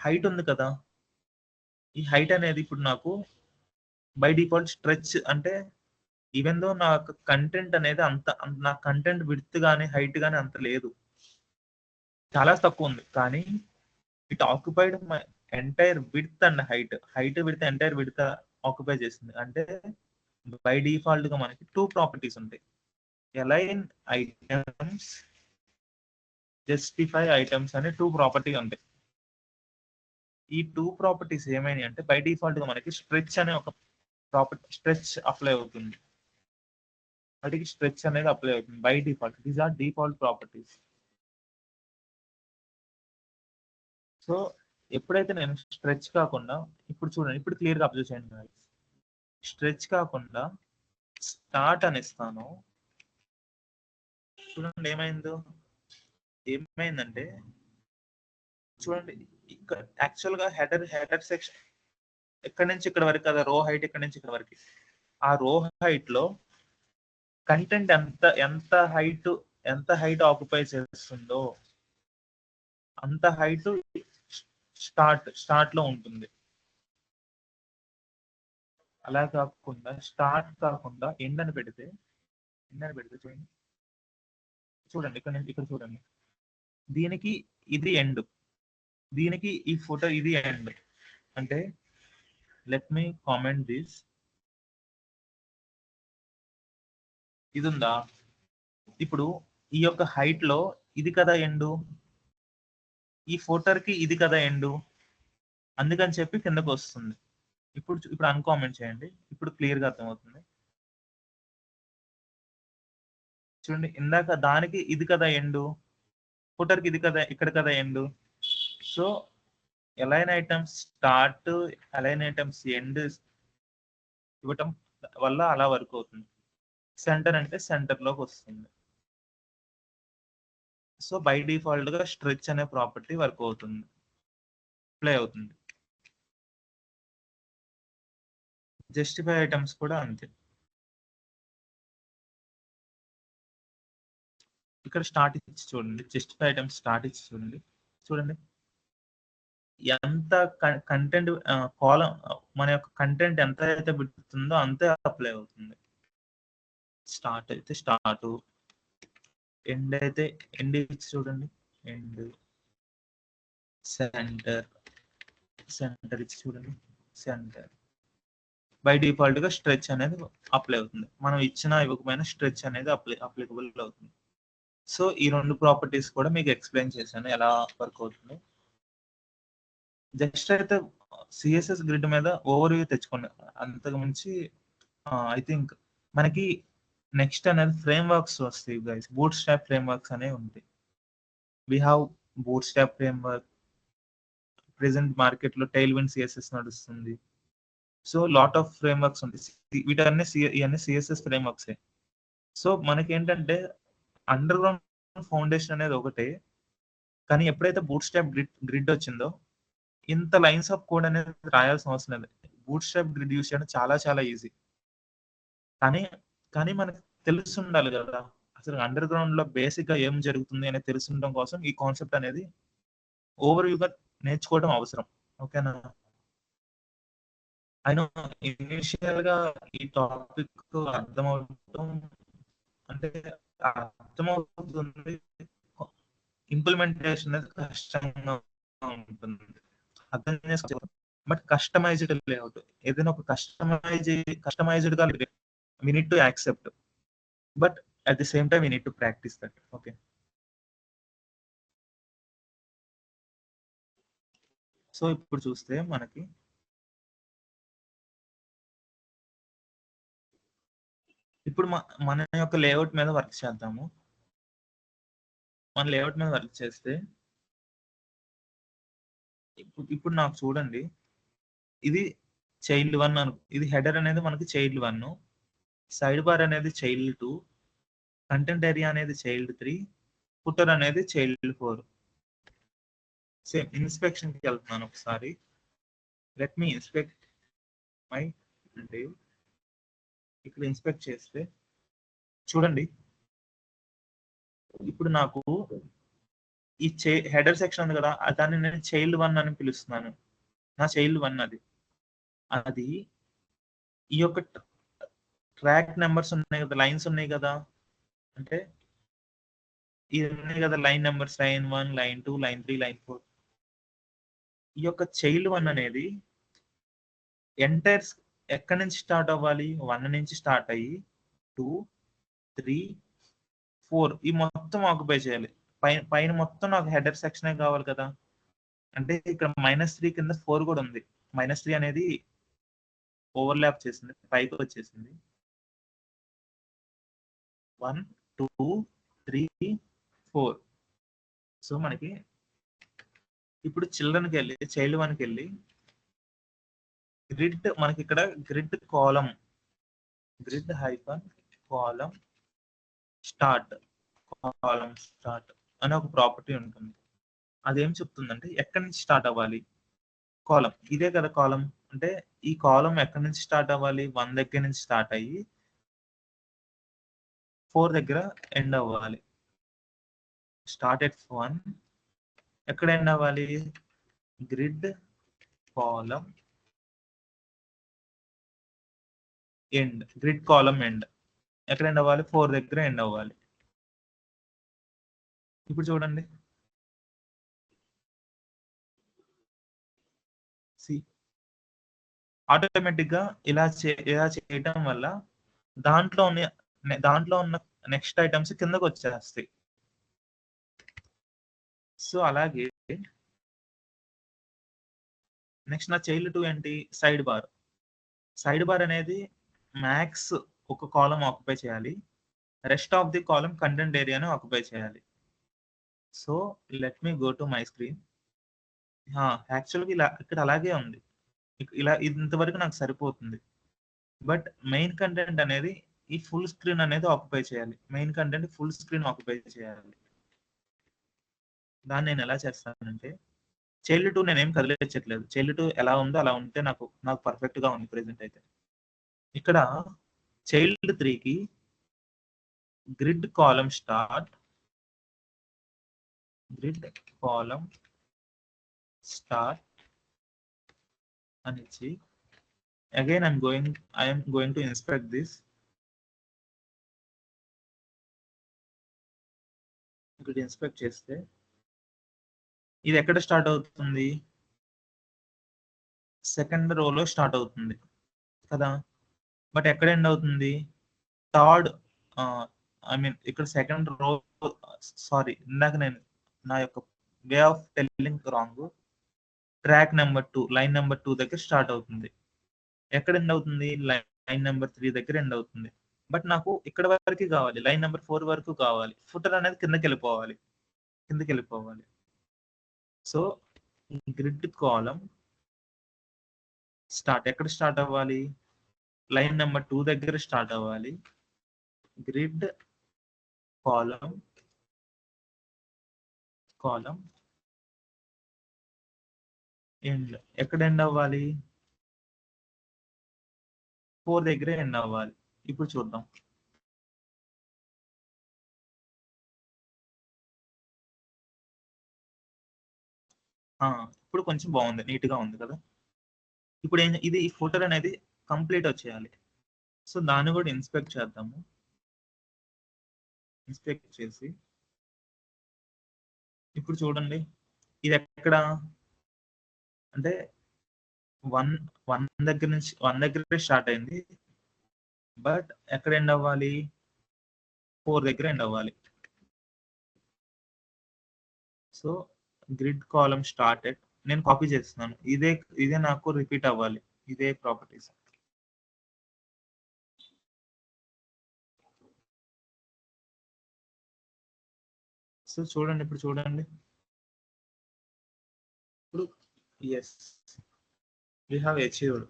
హైట్ ఉంది కదా, ఈ హైట్ అనేది ఇప్పుడు నాకు బై డిఫాల్ట్ స్ట్రెచ్. అంటే ఈవెన్ దో నాకు కంటెంట్ అనేది నా కంటెంట్ విడ్త్ గానీ హైట్ గానీ అంత లేదు, చాలా తక్కువ ఉంది. కానీ it occupied my entire width and height width entire width occupy చేసింది. అంటే బై డిఫాల్ట్ గా మనకి 2 ప్రాపర్టీస్ ఉంటాయి. అలైన్ ఐటమ్స్, జస్టిఫై ఐటమ్స్ అనే 2 ప్రాపర్టీ ఉంటాయి. ఈ 2 ప్రాపర్టీస్ ఏమైనాయి అంటే బై డిఫాల్ట్ గా మనకి స్ట్రెచ్ అనే ఒక ప్రాపర్టీ స్ట్రెచ్ అప్లై అవుతుంది. వాటికి స్ట్రెచ్ అనేది అప్లై అవుతుంది by default. These are default properties. So ఎప్పుడైతే నేను స్ట్రెచ్ కాకుండా, ఇప్పుడు చూడండి, ఇప్పుడు క్లియర్ గా అబ్జర్వ్ చేయండి. స్ట్రెచ్ కాకుండా స్టార్ట్ అని ఇస్తాను. చూడండి ఏమైందంటే చూడండి, ఇక్కడ యాక్చువల్ గా హెడర్ సెక్షన్ ఎక్కడి నుంచి ఇక్కడ వరకు కదా, రో హైట్ ఇక్కడ నుంచి ఇక్కడ వరకు. ఆ రో హైట్ లో కంటెంట్ ఎంత హైట్ ఆక్యుపై చేస్తుందో అంత హైట్ స్టార్ట్ లో ఉంటుంది. అలా కాకుండా స్టార్ట్ కాకుండా ఎండ్ అని పెడితే చూడండి ఇక్కడ చూడండి, దీనికి ఇది ఎండ్, దీనికి ఈ ఫోటో ఇది ఎండ్. అంటే లెట్ మీ కామెంట్ దిస్. ఇది ఉందా? ఇప్పుడు ఈ యొక్క హైట్ లో ఇది కదా ఎండు, ఈ ఫోటోకి ఇది కదా ఎండు, అందుకని చెప్పి కిందకు వస్తుంది. ఇప్పుడు అన్కామెంట్ చేయండి. ఇప్పుడు క్లియర్ గా అర్థమవుతుంది. చూడండి, ఇందాక దానికి ఇది కదా ఎండు, ఫోటోకి ఇది కదా ఇక్కడ కదా ఎండు. So align items start, align items end ఇవ్వటం వల్ల అలా వర్క్ అవుతుంది. సెంటర్ అంటే సెంటర్ లోకి వస్తుంది. సో బై డిఫాల్ట్ గా స్ట్రెచ్ అనే ప్రాపర్టీ వర్క్ అవుతుంది, ప్లే అవుతుంది. జస్టిఫై ఐటమ్స్ కూడా అంతే. ఇక్కడ స్టార్ట్ ఇచ్చి చూడండి, జస్టిఫై ఐటమ్స్ స్టార్ట్ ఇచ్చి చూడండి ఎంత కంటెంట్ కాలం, మన యొక్క కంటెంట్ ఎంత అయితే పెడుతుందో అంతే అప్లై అవుతుంది. స్టార్ట్ అయితే స్టార్ట్, ఎండ్ అయితే ఎండ్ ఇచ్చి చూడండి, ఎండ్. సెంటర్ ఇచ్చి చూడండి, సెంటర్. బై డిఫాల్ట్ గా స్ట్రెచ్ అనేది అప్లై అవుతుంది. మనం ఇచ్చినా ఇవ్వకపోయినా స్ట్రెచ్ అనేది అప్లికబుల్ అవుతుంది. సో ఈ 2 ప్రాపర్టీస్ కూడా మీకు ఎక్స్ప్లెయిన్ చేశాను ఎలా వర్క్ అవుతుంది. జస్ట్ అయితే సిఎస్ఎస్ గ్రిడ్ మీద ఓవర్వ్యూ తెచ్చుకోండి. అంతకు మించి ఐ థింక్ మనకి నెక్స్ట్ అనేది ఫ్రేమ్ వర్క్స్ వస్తాయి guys. Bootstrap framework అనేవి ఉంటాయి. We have Bootstrap framework. Present market లో టైల్ విన్ సిఎస్ఎస్ నడుస్తుంది. So lot of framework ఉంటాయి. వీటన్ని ఇవన్నీ సిఎస్ఎస్ ఫ్రేమ్ వర్క్స్. సో మనకి ఏంటంటే అండర్ గ్రౌండ్ ఫౌండేషన్ అనేది ఒకటే, కానీ ఎప్పుడైతే బూట్ స్ట్రాప్ గ్రిడ్ వచ్చిందో ఇంత లైన్స్ ఆఫ్ కోడ్ అనేది రాయాల్సిన అవసరం లేదు. బూట్ స్ట్రాప్ గ్రిడ్ యూస్ చేయడం చాలా చాలా ఈజీ. కానీ కానీ మనకు తెలిసి ఉండాలి కదా, అసలు అండర్ గ్రౌండ్ లో బేసిక్ గా ఏం జరుగుతుంది అనేది తెలుసుండడం కోసం ఈ కాన్సెప్ట్ అనేది ఓవర్ వ్యూగా నేర్చుకోవడం అవసరం. ఓకేనా? అయినా ఇనిషియల్ గా ఈ టాపిక్ అర్థమవుతాం అంటే అర్థమవుతుంది, ఇంప్లిమెంటేషన్ అనేది కష్టంగా ఉంటుంది. అర్థం చేసుకో, బట్ కస్టమైజ్డ్ లేఅవుట్ ఏదైనా ఒక కస్టమైజ్డ్ గా we need to accept, but at the same time we need to practice that. Okay, so ఇప్పుడు చూస్తే మనకి ఇప్పుడు మన యొక్క లేఅవుట్ మీద వర్క్ చేద్దాము. మన లేఅవుట్ మీద వర్క్ చేస్తే ఇప్పుడు నాకు చూడండి, ఇది చైల్డ్ 1 ఇది హెడర్ అనేది మనకి చైల్డ్ 1, సైడ్ బార్ అనేది చైల్డ్ 2, కంటెంట్ ఏరియా అనేది చైల్డ్ 3, ఫుటర్ అనేది చైల్డ్ 4. సేమ్ ఇన్స్పెక్షన్ కి వెళ్తున్నాను ఒకసారి. Let me inspect my div. ఇక్కడ ఇన్స్పెక్ట్ చేస్తే చూడండి, ఇప్పుడు నాకు ఈ హెడర్ సెక్షన్ ఉంది కదా, దాన్ని నేను చైల్డ్ 1 అని పిలుస్తున్నాను. నా చైల్డ్ 1 అది ఈ యొక్క ట్రాక్ నెంబర్స్ ఉన్నాయి కదా, లైన్స్ ఉన్నాయి కదా, అంటే ఇది ఉన్నాయి కదా line numbers, line 1, line 2, line 3, line 4. ఈ యొక్క చైల్డ్ 1 అనేది ఎంటైర్ ఎక్కడి నుంచి స్టార్ట్ అవ్వాలి? 1 నుంచి స్టార్ట్ అయ్యి 2, 3, 4 ఈ మొత్తం ఆక్యుపై చేయాలి. పైన మొత్తం నాకు హెడర్ సెక్షనే కావాలి కదా. అంటే ఇక్కడ -3 కింద 4 కూడా ఉంది. -3 అనేది ఓవర్లాప్ చేసింది, పైకి వచ్చేసింది. 1, 2, 3, 4. సో మనకి ఇప్పుడు చైల్డ్ 1కి వెళ్ళి గ్రిడ్, మనకి ఇక్కడ గ్రిడ్ హైఫన్ కాలం స్టార్ట్ అనే ఒక ప్రాపర్టీ ఉంటుంది. అదేం చెప్తుందంటే ఎక్కడి నుంచి స్టార్ట్ అవ్వాలి కాలం. ఇదే కదా కాలం అంటే, ఈ కాలం ఎక్కడి నుంచి స్టార్ట్ అవ్వాలి? 1 దగ్గర నుంచి స్టార్ట్ అయ్యి 4 దగ్గర ఎండ్ అవ్వాలి. స్టార్ట్ ఎట్ 1, ఎక్కడ ఎండ్ అవ్వాలి? గ్రిడ్ కాలం ఎండ్, గ్రిడ్ కాలం ఎండ్ ఎక్కడ ఎండ్ అవ్వాలి? 4 దగ్గర ఎండ్ అవ్వాలి. ఇప్పుడు చూడండి, ఆటోమేటిక్ గా ఇలా చేయటం వల్ల దాంట్లో ఉన్న నెక్స్ట్ ఐటమ్స్ కిందకు వచ్చేస్తాయి. సో అలాగే నెక్స్ట్ నా చైల్డ్ 2 ఏంటి? సైడ్ బార్ అనేది మ్యాక్స్ ఒక కాలం ఆక్యుపై చేయాలి, rest of the column content ఏరియాను ఆక్యుపై చేయాలి. So let me go to my screen. యాక్చువల్గా ఇలా ఇక్కడ అలాగే ఉంది, ఇలా ఇంతవరకు నాకు సరిపోతుంది. బట్ మెయిన్ కంటెంట్ అనేది ఈ ఫుల్ స్క్రీన్ అనేది ఆక్యుపై చేయాలి. Main content full screen occupy చేయాలి. దాన్ని నేను ఎలా చేస్తానంటే, చైల్డ్ 2 నేనేం కదిలించట్లేదు. చైల్డ్ 2 ఎలా ఉందో అలా ఉంటే నాకు పర్ఫెక్ట్ గా ఉంది ప్రెసెంట్ అయితే. ఇక్కడ చైల్డ్ 3కి గ్రిడ్ కాలం స్టార్ట్ అని ఇచ్చి, again I am going to inspect this. ఇక్కడ ఇన్స్పెక్ట్ చేస్తే ఇది ఎక్కడ స్టార్ట్ అవుతుంది? సెకండ్ రోలో స్టార్ట్ అవుతుంది కదా, బట్ ఎక్కడ ఎండ్ అవుతుంది? థర్డ్, ఐ మీన్ ఇక్కడ సెకండ్ రో. సారీ, ఇందాక నేను నా యొక్క way of telling wrong. Track number 2 line number 2 దగ్గర స్టార్ట్ అవుతుంది. ఎక్కడ ఎండ్ అవుతుంది? లైన్ నెంబర్ 3 దగ్గర ఎండ్ అవుతుంది. బట్ నాకు ఇక్కడ వరకే కావాలి. లైన్ నెంబర్ 4 వరకు కావాలి. ఫుటర్ అనేది కిందకెళ్ళిపోవాలి. కిందకెళ్ళిపోవాలి. సో, గ్రిడ్ కాలమ్ ఎక్కడ స్టార్ట్ అవ్వాలి? లైన్ నెంబర్ 2 దగ్గర స్టార్ట్ అవ్వాలి. గ్రిడ్ కాలమ్ ఎండ్ ఎక్కడ ఎండ్ అవ్వాలి? 4 దగ్గర ఎండ్ అవ్వాలి. ఇప్పుడు చూద్దాం. ఇప్పుడు కొంచెం బాగుంది, నీట్ గా ఉంది కదా. ఇప్పుడు ఇది ఫుటర్ అనేది కంప్లీట్ వచ్చేయాలి. సో దాన్ని కూడా ఇన్స్పెక్ట్ చేద్దాము. ఇన్స్పెక్ట్ చేసి ఇప్పుడు చూడండి, ఇది ఎక్కడ అంటే 1 దగ్గర స్టార్ట్ అయింది. బట్ ఎక్కడ ఎండ్ అవ్వాలి? 4 దగ్గర ఎండ్ అవ్వాలి. సో గ్రిడ్ కాలమ్ స్టార్టెడ్ నేను కాపీ చేస్తున్నాను. ఇదే నాకు రిపీట్ అవ్వాలి. ఇదే ప్రాపర్టీస్. సో చూడండి, ఇప్పుడు చూడండి. ఇప్పుడు ఎస్, వీ హ్యావ్ అచీవ్డ్.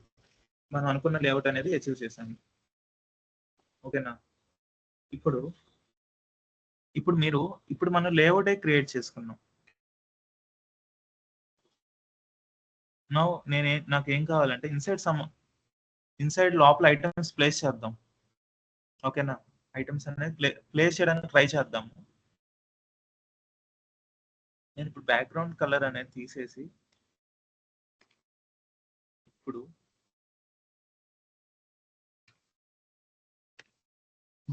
మనం అనుకున్న లేఅవుట్ అనేది అచీవ్ చేశాను. ఓకేనా? ఇప్పుడు మనం లేఅవుటే క్రియేట్ చేసుకున్నాం. నాకు ఏం కావాలంటే ఇన్సైడ్ లోపల ఐటమ్స్ ప్లేస్ చేద్దాం. ఓకేనా? ఐటమ్స్ అనేది ప్లేస్ చేయడానికి ట్రై చేద్దాము. నేను ఇప్పుడు బ్యాక్గ్రౌండ్ కలర్ అనేది తీసేసి ఇప్పుడు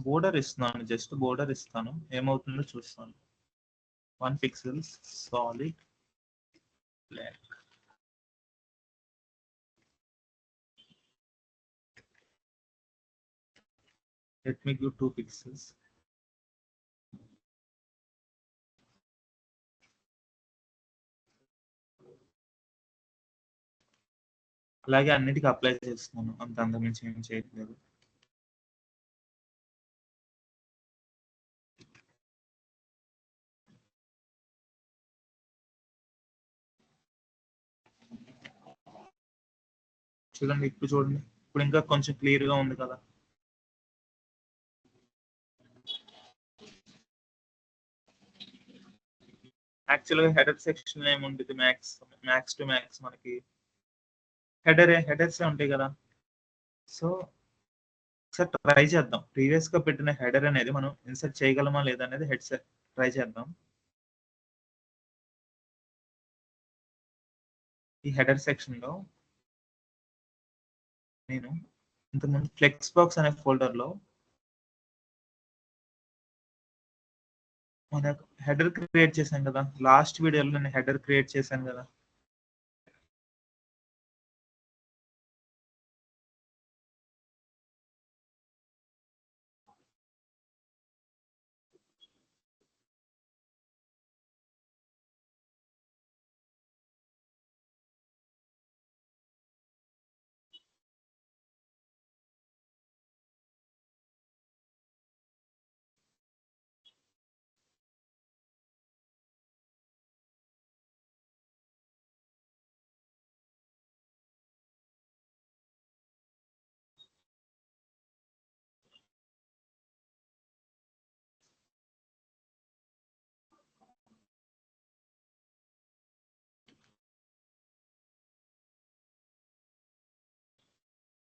బోర్డర్ ఇస్తున్నాను. జస్ట్ బోర్డర్ ఇస్తాను, ఏమవుతుందో చూస్తాను. 1 pixel solid black. Let me give 2 pixels. అలాగే అన్నిటికీ అప్లై చేస్తున్నాను. అంత అంతమించి ఏం చేయట్లేదు. చూడండి, ఇప్పుడు ఇంకా కొంచెం క్లియర్ గా ఉంది కదా. యాక్చువల్గా హెడర్ సెక్షన్ ఏముంటుంది? మ్యాక్స్ టు మ్యాక్స్ మనకి హెడర్స్ ఉంటాయి కదా. సో ఒకసారి ట్రై చేద్దాం. ప్రీవియస్ గా పెట్టిన హెడర్ అనేది మనం ఇన్సర్ట్ చేయగలమా లేదా అనేది ట్రై చేద్దాం. ఈ హెడర్ సెక్షన్ లో నేను ఇంతకుముందు ఫ్లెక్స్ బాక్స్ అనే ఫోల్డర్ లో మన హెడర్ క్రియేట్ చేశాను కదా. లాస్ట్ వీడియోలో నేను హెడర్ క్రియేట్ చేశాను కదా.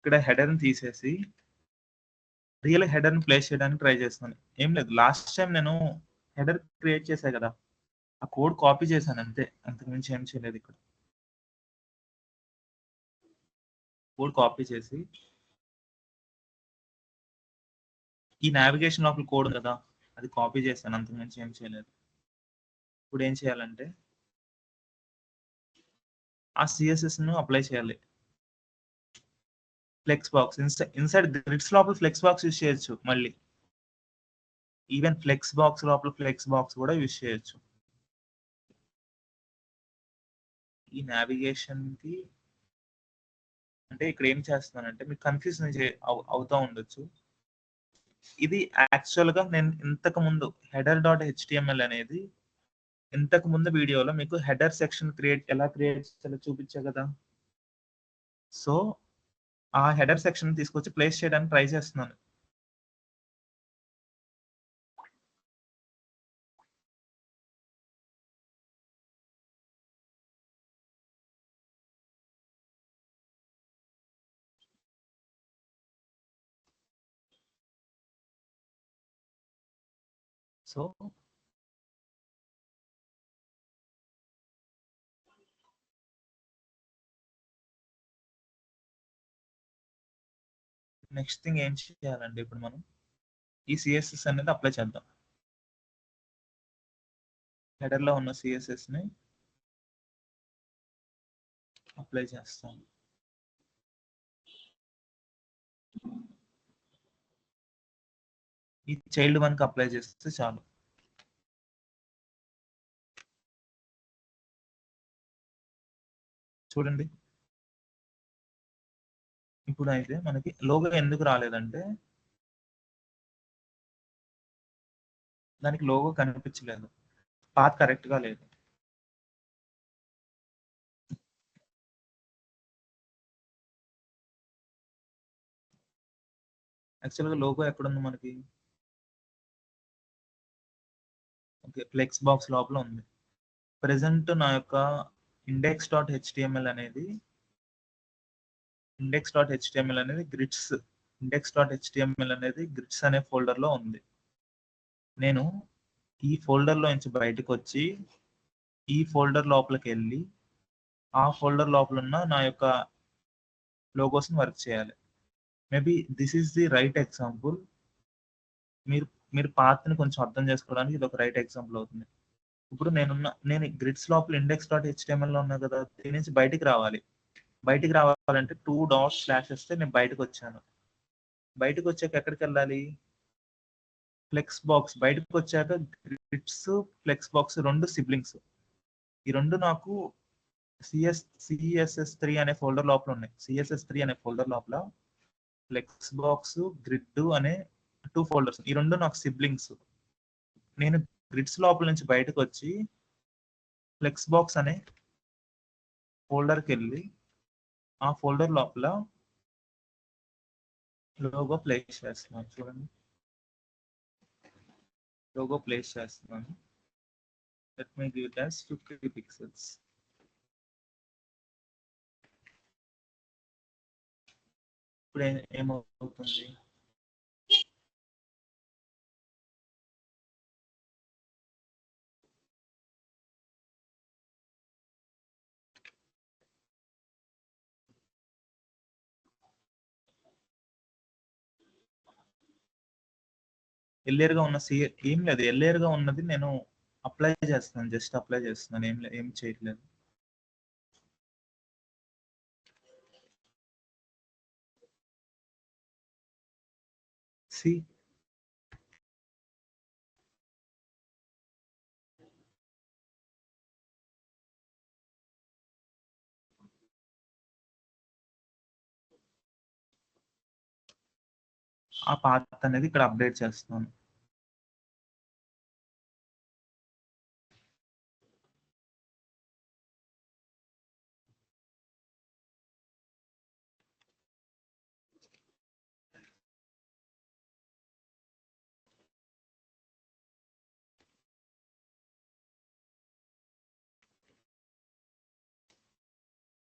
ఇక్కడ హెడర్ ని తీసేసి రియల్ హెడర్ ని ప్లేస్ చేయడానికి ట్రై చేస్తున్నాను. ఏం లేదు, లాస్ట్ టైం నేను హెడర్ క్రియేట్ చేశాను కదా, ఆ కోడ్ కాపీ చేశాను అంతే, అంతకుమించి ఏం చేయలేదు. ఇక్కడ కోడ్ కాపీ చేసి ఈ నావిగేషన్ లోపల కోడ్ కదా, అది కాపీ చేశాను, అంతకుమించి ఏం చేయలేదు. ఇప్పుడు ఏం చేయాలంటే ఆ సిఎస్ఎస్ ను అప్లై చేయాలి. ఫ్లెక్స్ బాక్స్ ఇన్సైడ్ గ్రిడ్స్ లోపల ఫ్లెక్స్ బాక్స్ యూస్ చేయొచ్చు. మళ్ళీ ఈవెన్ ఫ్లెక్స్ బాక్స్ లోపల ఫ్లెక్స్ బాక్స్ కూడా యూస్ చేయొచ్చు. ఈ నావిగేషన్‌కి అంటే ఇక్కడ ఏం చేస్తున్నానంటే మీకు కన్‌ఫ్యూజన్ అవుతా ఉండొచ్చు. ఇది యాక్చువల్‌గా నేను ఇంతకుముందు header.html అనేది ఇంతకుముందు వీడియోలో మీకు హెడర్ సెక్షన్ ఎలా క్రియేట్ చేయాలో చూపించా కదా! సో, ఆ హెడర్ సెక్షన్ తీసుకొచ్చి ప్లేస్ చేయడానికి ట్రై చేస్తున్నాను. సో నెక్స్ట్ థింగ్ ఏం చేయాలంటే ఇప్పుడు మనం ఈ సిఎస్ఎస్ అనేది అప్లై చేద్దాం. హెడర్‌లో ఉన్న సిఎస్ఎస్‌ని అప్లై చేస్తాం. ఈ చైల్డ్ 1కి అప్లై చేస్తే చాలు. చూడండి. ఇప్పుడైతే మనకి లోగో ఎందుకు రాలేదంటే దానికి లోగో కనిపించలేదు. పాత్ కరెక్ట్‌గా లేదు. యాక్చువల్‌గా లోగో ఎక్కడుంది మనకి? ఓకే. ఫ్లెక్స్ బాక్స్ లోపల ఉంది. ప్రెజెంట్ నా యొక్క index.html అనేది index.html అనేది గ్రిడ్స్ అనే ఫోల్డర్‌లో ఉంది. నేను ఈ ఫోల్డర్‌లో నుంచి బయటకొచ్చి ఈ ఫోల్డర్ లోపలికెళ్ళి ఆ ఫోల్డర్ లోపల ఉన్న నా యొక్క లోగోస్‌ని వర్క్ చేయాలి. Maybe this is the right example. మీరు మీరు పాత్‌ని కొంచెం అర్థం చేసుకోవడానికి ఇది ఒక రైట్ ఎగ్జాంపుల్ అవుతుంది. ఇప్పుడు నేను గ్రిడ్స్ లోపల index.htmlలో ఉన్నా కదా! దీని నుంచి బయటికి రావాలి. బయటికి రావాలంటే 2 డాట్ స్లాష్ వస్తే నేను బయటకొచ్చాను. బయటకొచ్చాక ఎక్కడికెళ్ళాలి? Flex box. బయటకొచ్చాక గ్రిడ్స్, ఫ్లెక్స్ బాక్స్ 2 సిబ్లింగ్స్. ఈ 2 నాకు CSS3 అనే ఫోల్డర్ లోపల ఉన్నాయి. CSS3 అనే ఫోల్డర్ లోపల ఫ్లెక్స్ బాక్స్, గ్రిడ్ అనే 2 ఫోల్డర్స్. ఈ 2 నాకు సిబ్లింగ్స్. నేను గ్రిడ్స్ లోపల నుంచి బయటకొచ్చి ఫ్లెక్స్ బాక్స్ అనే ఫోల్డర్‌కెళ్ళి ఆ ఫోల్డర్ లోపల లోగో ప్లేస్ చేస్తున్నాను. చూడండి. లోగో ప్లేస్ చేస్తున్నాను. Let me give it as 50 pixels. ఇప్పుడు ఏమవుతుంది? ఎల్లేరుగా ఉన్న ఏం లేదు. ఎల్లేరుగా ఉన్నది నేను అప్లై చేస్తున్నాను. జస్ట్ అప్లై చేస్తున్నాను. ఏం చేయట్లేదు. సి ఆ పాత్ అనేది ఇక్కడ అప్డేట్ చేస్తున్నాను.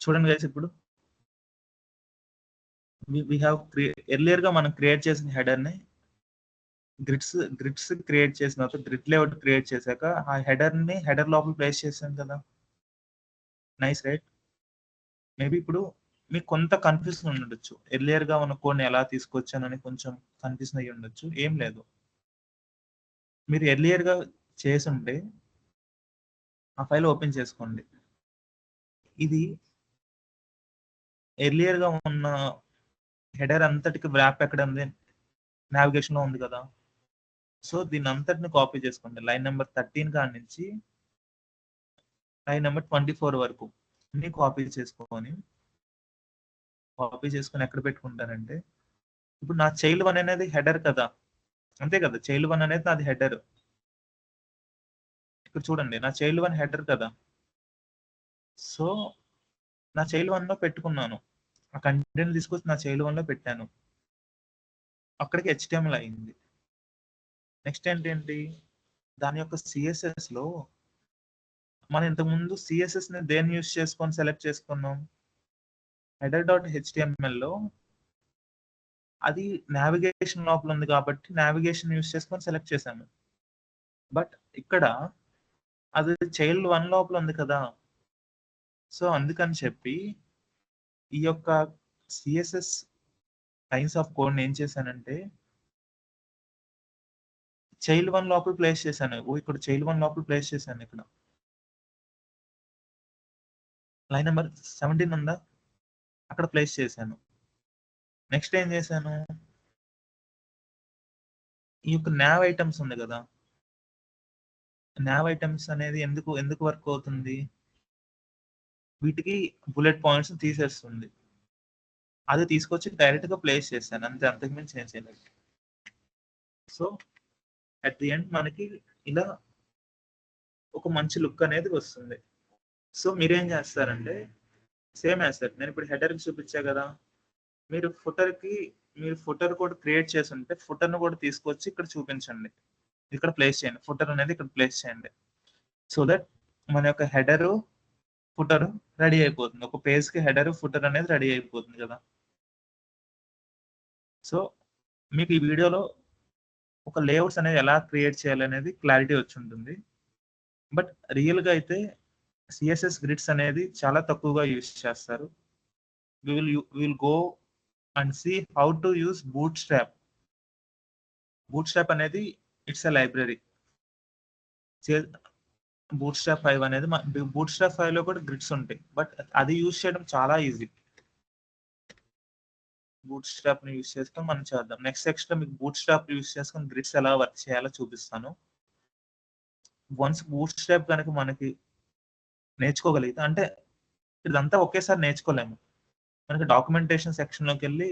చూడండి గైస్ ఇప్పుడు వి హావ్ ఎర్లియర్‌గా మనం క్రియేట్ చేసిన హెడర్‌ని గ్రిడ్స్ క్రియేట్ చేసిన తర్వాత గ్రిడ్ లేఅవుట్ క్రియేట్ చేశాక ఆ హెడర్ లోపల ప్లేస్ చేశాం కదా! Nice right? మేబీ ఇప్పుడు మీకు కొంత కన్‌ఫ్యూజన్ ఉండుండొచ్చు. ఎర్లియర్‌గా ఉన్న కోడ్‌ని ఎలా తీసుకొచ్చానని కొంచెం కన్‌ఫ్యూజన్ అయ్యి ఉండొచ్చు. ఏం లేదు. మీరు ఎర్లియర్‌గా చేసుంటే ఆ ఫైల్ ఓపెన్ చేసుకోండి. ఇది ఎర్లియర్‌గా ఉన్న హెడర్ అంతటికి వ్రాప్ ఎక్కడ ఉంది? నావిగేషన్‌లో ఉంది కదా! సో, దీన్నంతటిని కాపీ చేసుకోండి. లైన్ నంబర్ 13 కాడ నుంచి లైన్ నంబర్ 24 వరకు. అన్ని కాపీ చేసుకొని ఎక్కడ పెట్టుకుంటానంటే, ఇప్పుడు నా చైల్డ్ 1 అనేది హెడర్ కదా! అంతే కదా! చైల్డ్ 1 అనేది నాది హెడర్. ఇక్కడ చూడండి నా చైల్డ్ 1 హెడర్ కదా! సో, నా చైల్డ్ 1లో పెట్టుకున్నాను. ఆ కంటెంట్ తీసుకొచ్చి నా చైల్డ్ 1లో పెట్టాను. అక్కడికి హెచ్టీఎంఎల్ అయింది. నెక్స్ట్ ఏంటి? దాని యొక్క సిఎస్ఎస్‌లో మనం ఇంతకుముందు సిఎస్ఎస్‌ని దేన్ని యూజ్ చేసుకొని సెలెక్ట్ చేసుకున్నాం? header.htmlలో అది నావిగేషన్ లోపల ఉంది కాబట్టి నావిగేషన్ యూజ్ చేసుకొని సెలెక్ట్ చేశాము. బట్ ఇక్కడ అది చైల్డ్ 1 లోపల ఉంది కదా! సో, అందుకని చెప్పి ఈ యొక్క సిఎస్ఎస్ లైన్స్ ఆఫ్ కోడ్‌ని ఏం చేశానంటే చైల్డ్ 1 లోపల ప్లేస్ చేశాను. ఇక్కడ చైల్డ్ 1 లోపల ప్లేస్ చేశాను ఇక్కడ. లైన్ నంబర్ 17 ఉందా? అక్కడ ప్లేస్ చేశాను. నెక్స్ట్ ఏం చేశాను? ఈ యొక్క నావ్ ఐటెమ్స్ ఉంది కదా! నావ్ ఐటెమ్స్ అనేది ఎందుకు వర్క్ అవుతుంది? వీటికి బుల్లెట్ పాయింట్స్ తీసేస్తుంది. అది తీసుకొచ్చి డైరెక్ట్‌గా ప్లేస్ చేశాను. అంతే అంతకు మించి ఏం చేయలేదు. సో, అట్ ది ఎండ్ మనకి ఇలా ఒక మంచి లుక్ అనేది వస్తుంది. సో, మీరేం చేస్తారంటే సేమ్ యాజ్ దట్ నేను ఇప్పుడు హెడర్‌కి చూపించా కదా! మీరు ఫుటర్ కూడా క్రియేట్ చేసుంటే ఫుటర్‌ని కూడా తీసుకొచ్చి ఇక్కడ చూపించండి. ఇక్కడ ప్లేస్ చేయండి. ఫుటర్ అనేది ఇక్కడ ప్లేస్ చేయండి. సో దట్ మన యొక్క హెడరు, ఫుటరు రెడీ అయిపోతుంది. ఒక పేజ్‌కి హెడర్, ఫుటర్ అనేది రెడీ అయిపోతుంది కదా! సో, మీకు ఈ వీడియోలో ఒక లేఅవుట్స్ అనేది ఎలా క్రియేట్ చేయాలనేది క్లారిటీ వచ్చుంటుంది. బట్ రియల్‌గా అయితే సీఎస్ఎస్ గ్రిడ్స్ అనేది చాలా తక్కువగా యూజ్ చేస్తారు. We will go and see how to use Bootstrap. Bootstrap అనేది ఇట్స్ ఎ లైబ్రరీ. చే బూట్‌స్ట్రాప్ 5 అనేది బూట్‌స్ట్రాప్ 5లో కూడా గ్రిడ్స్ ఉంటాయి. బట్ అది యూజ్ చేయడం చాలా ఈజీ. బూట్‌స్ట్రాప్‌ని యూజ్ చేసుకొని మనం చేద్దాం. నెక్స్ట్ సెక్షన్‌లో మీకు బూట్‌స్ట్రాప్ యూజ్ చేసుకొని గ్రిడ్స్ ఎలా వర్క్ చేయాలో చూపిస్తాను. వన్స్ బూట్‌స్ట్రాప్ గనక మనకి నేర్చుకోగలిగితే అంటే ఇదంతా ఒకేసారి నేర్చుకోలేము. మనకి డాక్యుమెంటేషన్ సెక్షన్‌లోకెళ్ళి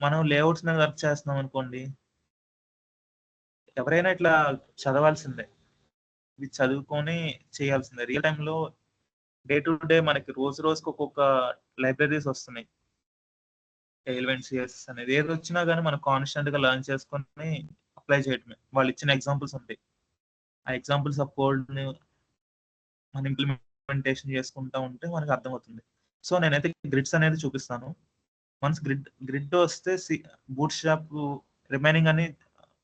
మనం లేఅవుట్స్ మీద వర్క్ చేస్తున్నాం అనుకోండి. ఎవరైనా ఇట్లా చదవాల్సిందే. ఇది చదువుకొని చేయాల్సిందే. రియల్ టైమ్‌లో డే టు డే మనకి రోజుకి ఒక్కొక్క లైబ్రరీస్ వస్తున్నాయి. టెయిల్‌విండ్ సిఎస్ఎస్ అనేది ఏదొచ్చినా గాని మనం కాన్స్టెంట్‌గా లెర్న్ చేసుకొని అప్లై చేయడమే. వాళ్ళు ఇచ్చిన ఎగ్జాంపుల్స్ ఉంటాయి. ఆ ఎగ్జాంపుల్స్ ఆఫ్ కోడ్‌ని మనం ఇంప్లిమెంటేషన్ చేసుకుంటా ఉంటే మనకు అర్థమవుతుంది. సో, నేనైతే గ్రిడ్స్ అనేది చూపిస్తాను. వన్స్ గ్రిడ్ వస్తే బూట్‌స్ట్రాప్ రిమైనింగ్ అని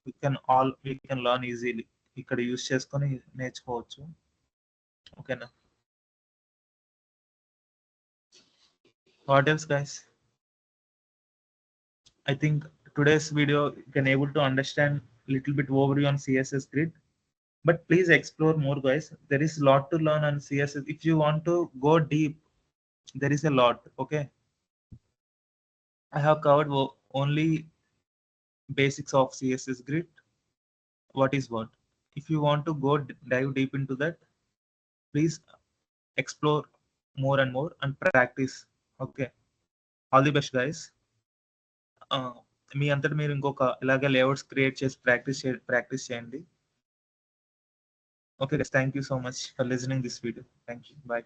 వి కెన్ లెర్న్ ఈజీలీ. ఇక్కడ యూజ్ చేసుకొని నేర్చుకోవచ్చు. ఓకేనా? What else guys? I think today's video you can able to understand little bit overview on CSS grid. But please explore more, guys. There is a lot to learn on CSS. If you want to go deep, there is a lot. Okay, I have covered only basics of CSS grid. What is what? If you want to go dive deep into that, please explore more and more and practice. Okay, all the best, guys. మీ అంతటి మీరు ఇంకొక ఇలాగే layouts create చేసి practice చేయండి. Okay, guys. Thank you so much for listening this video. Thank you. Bye.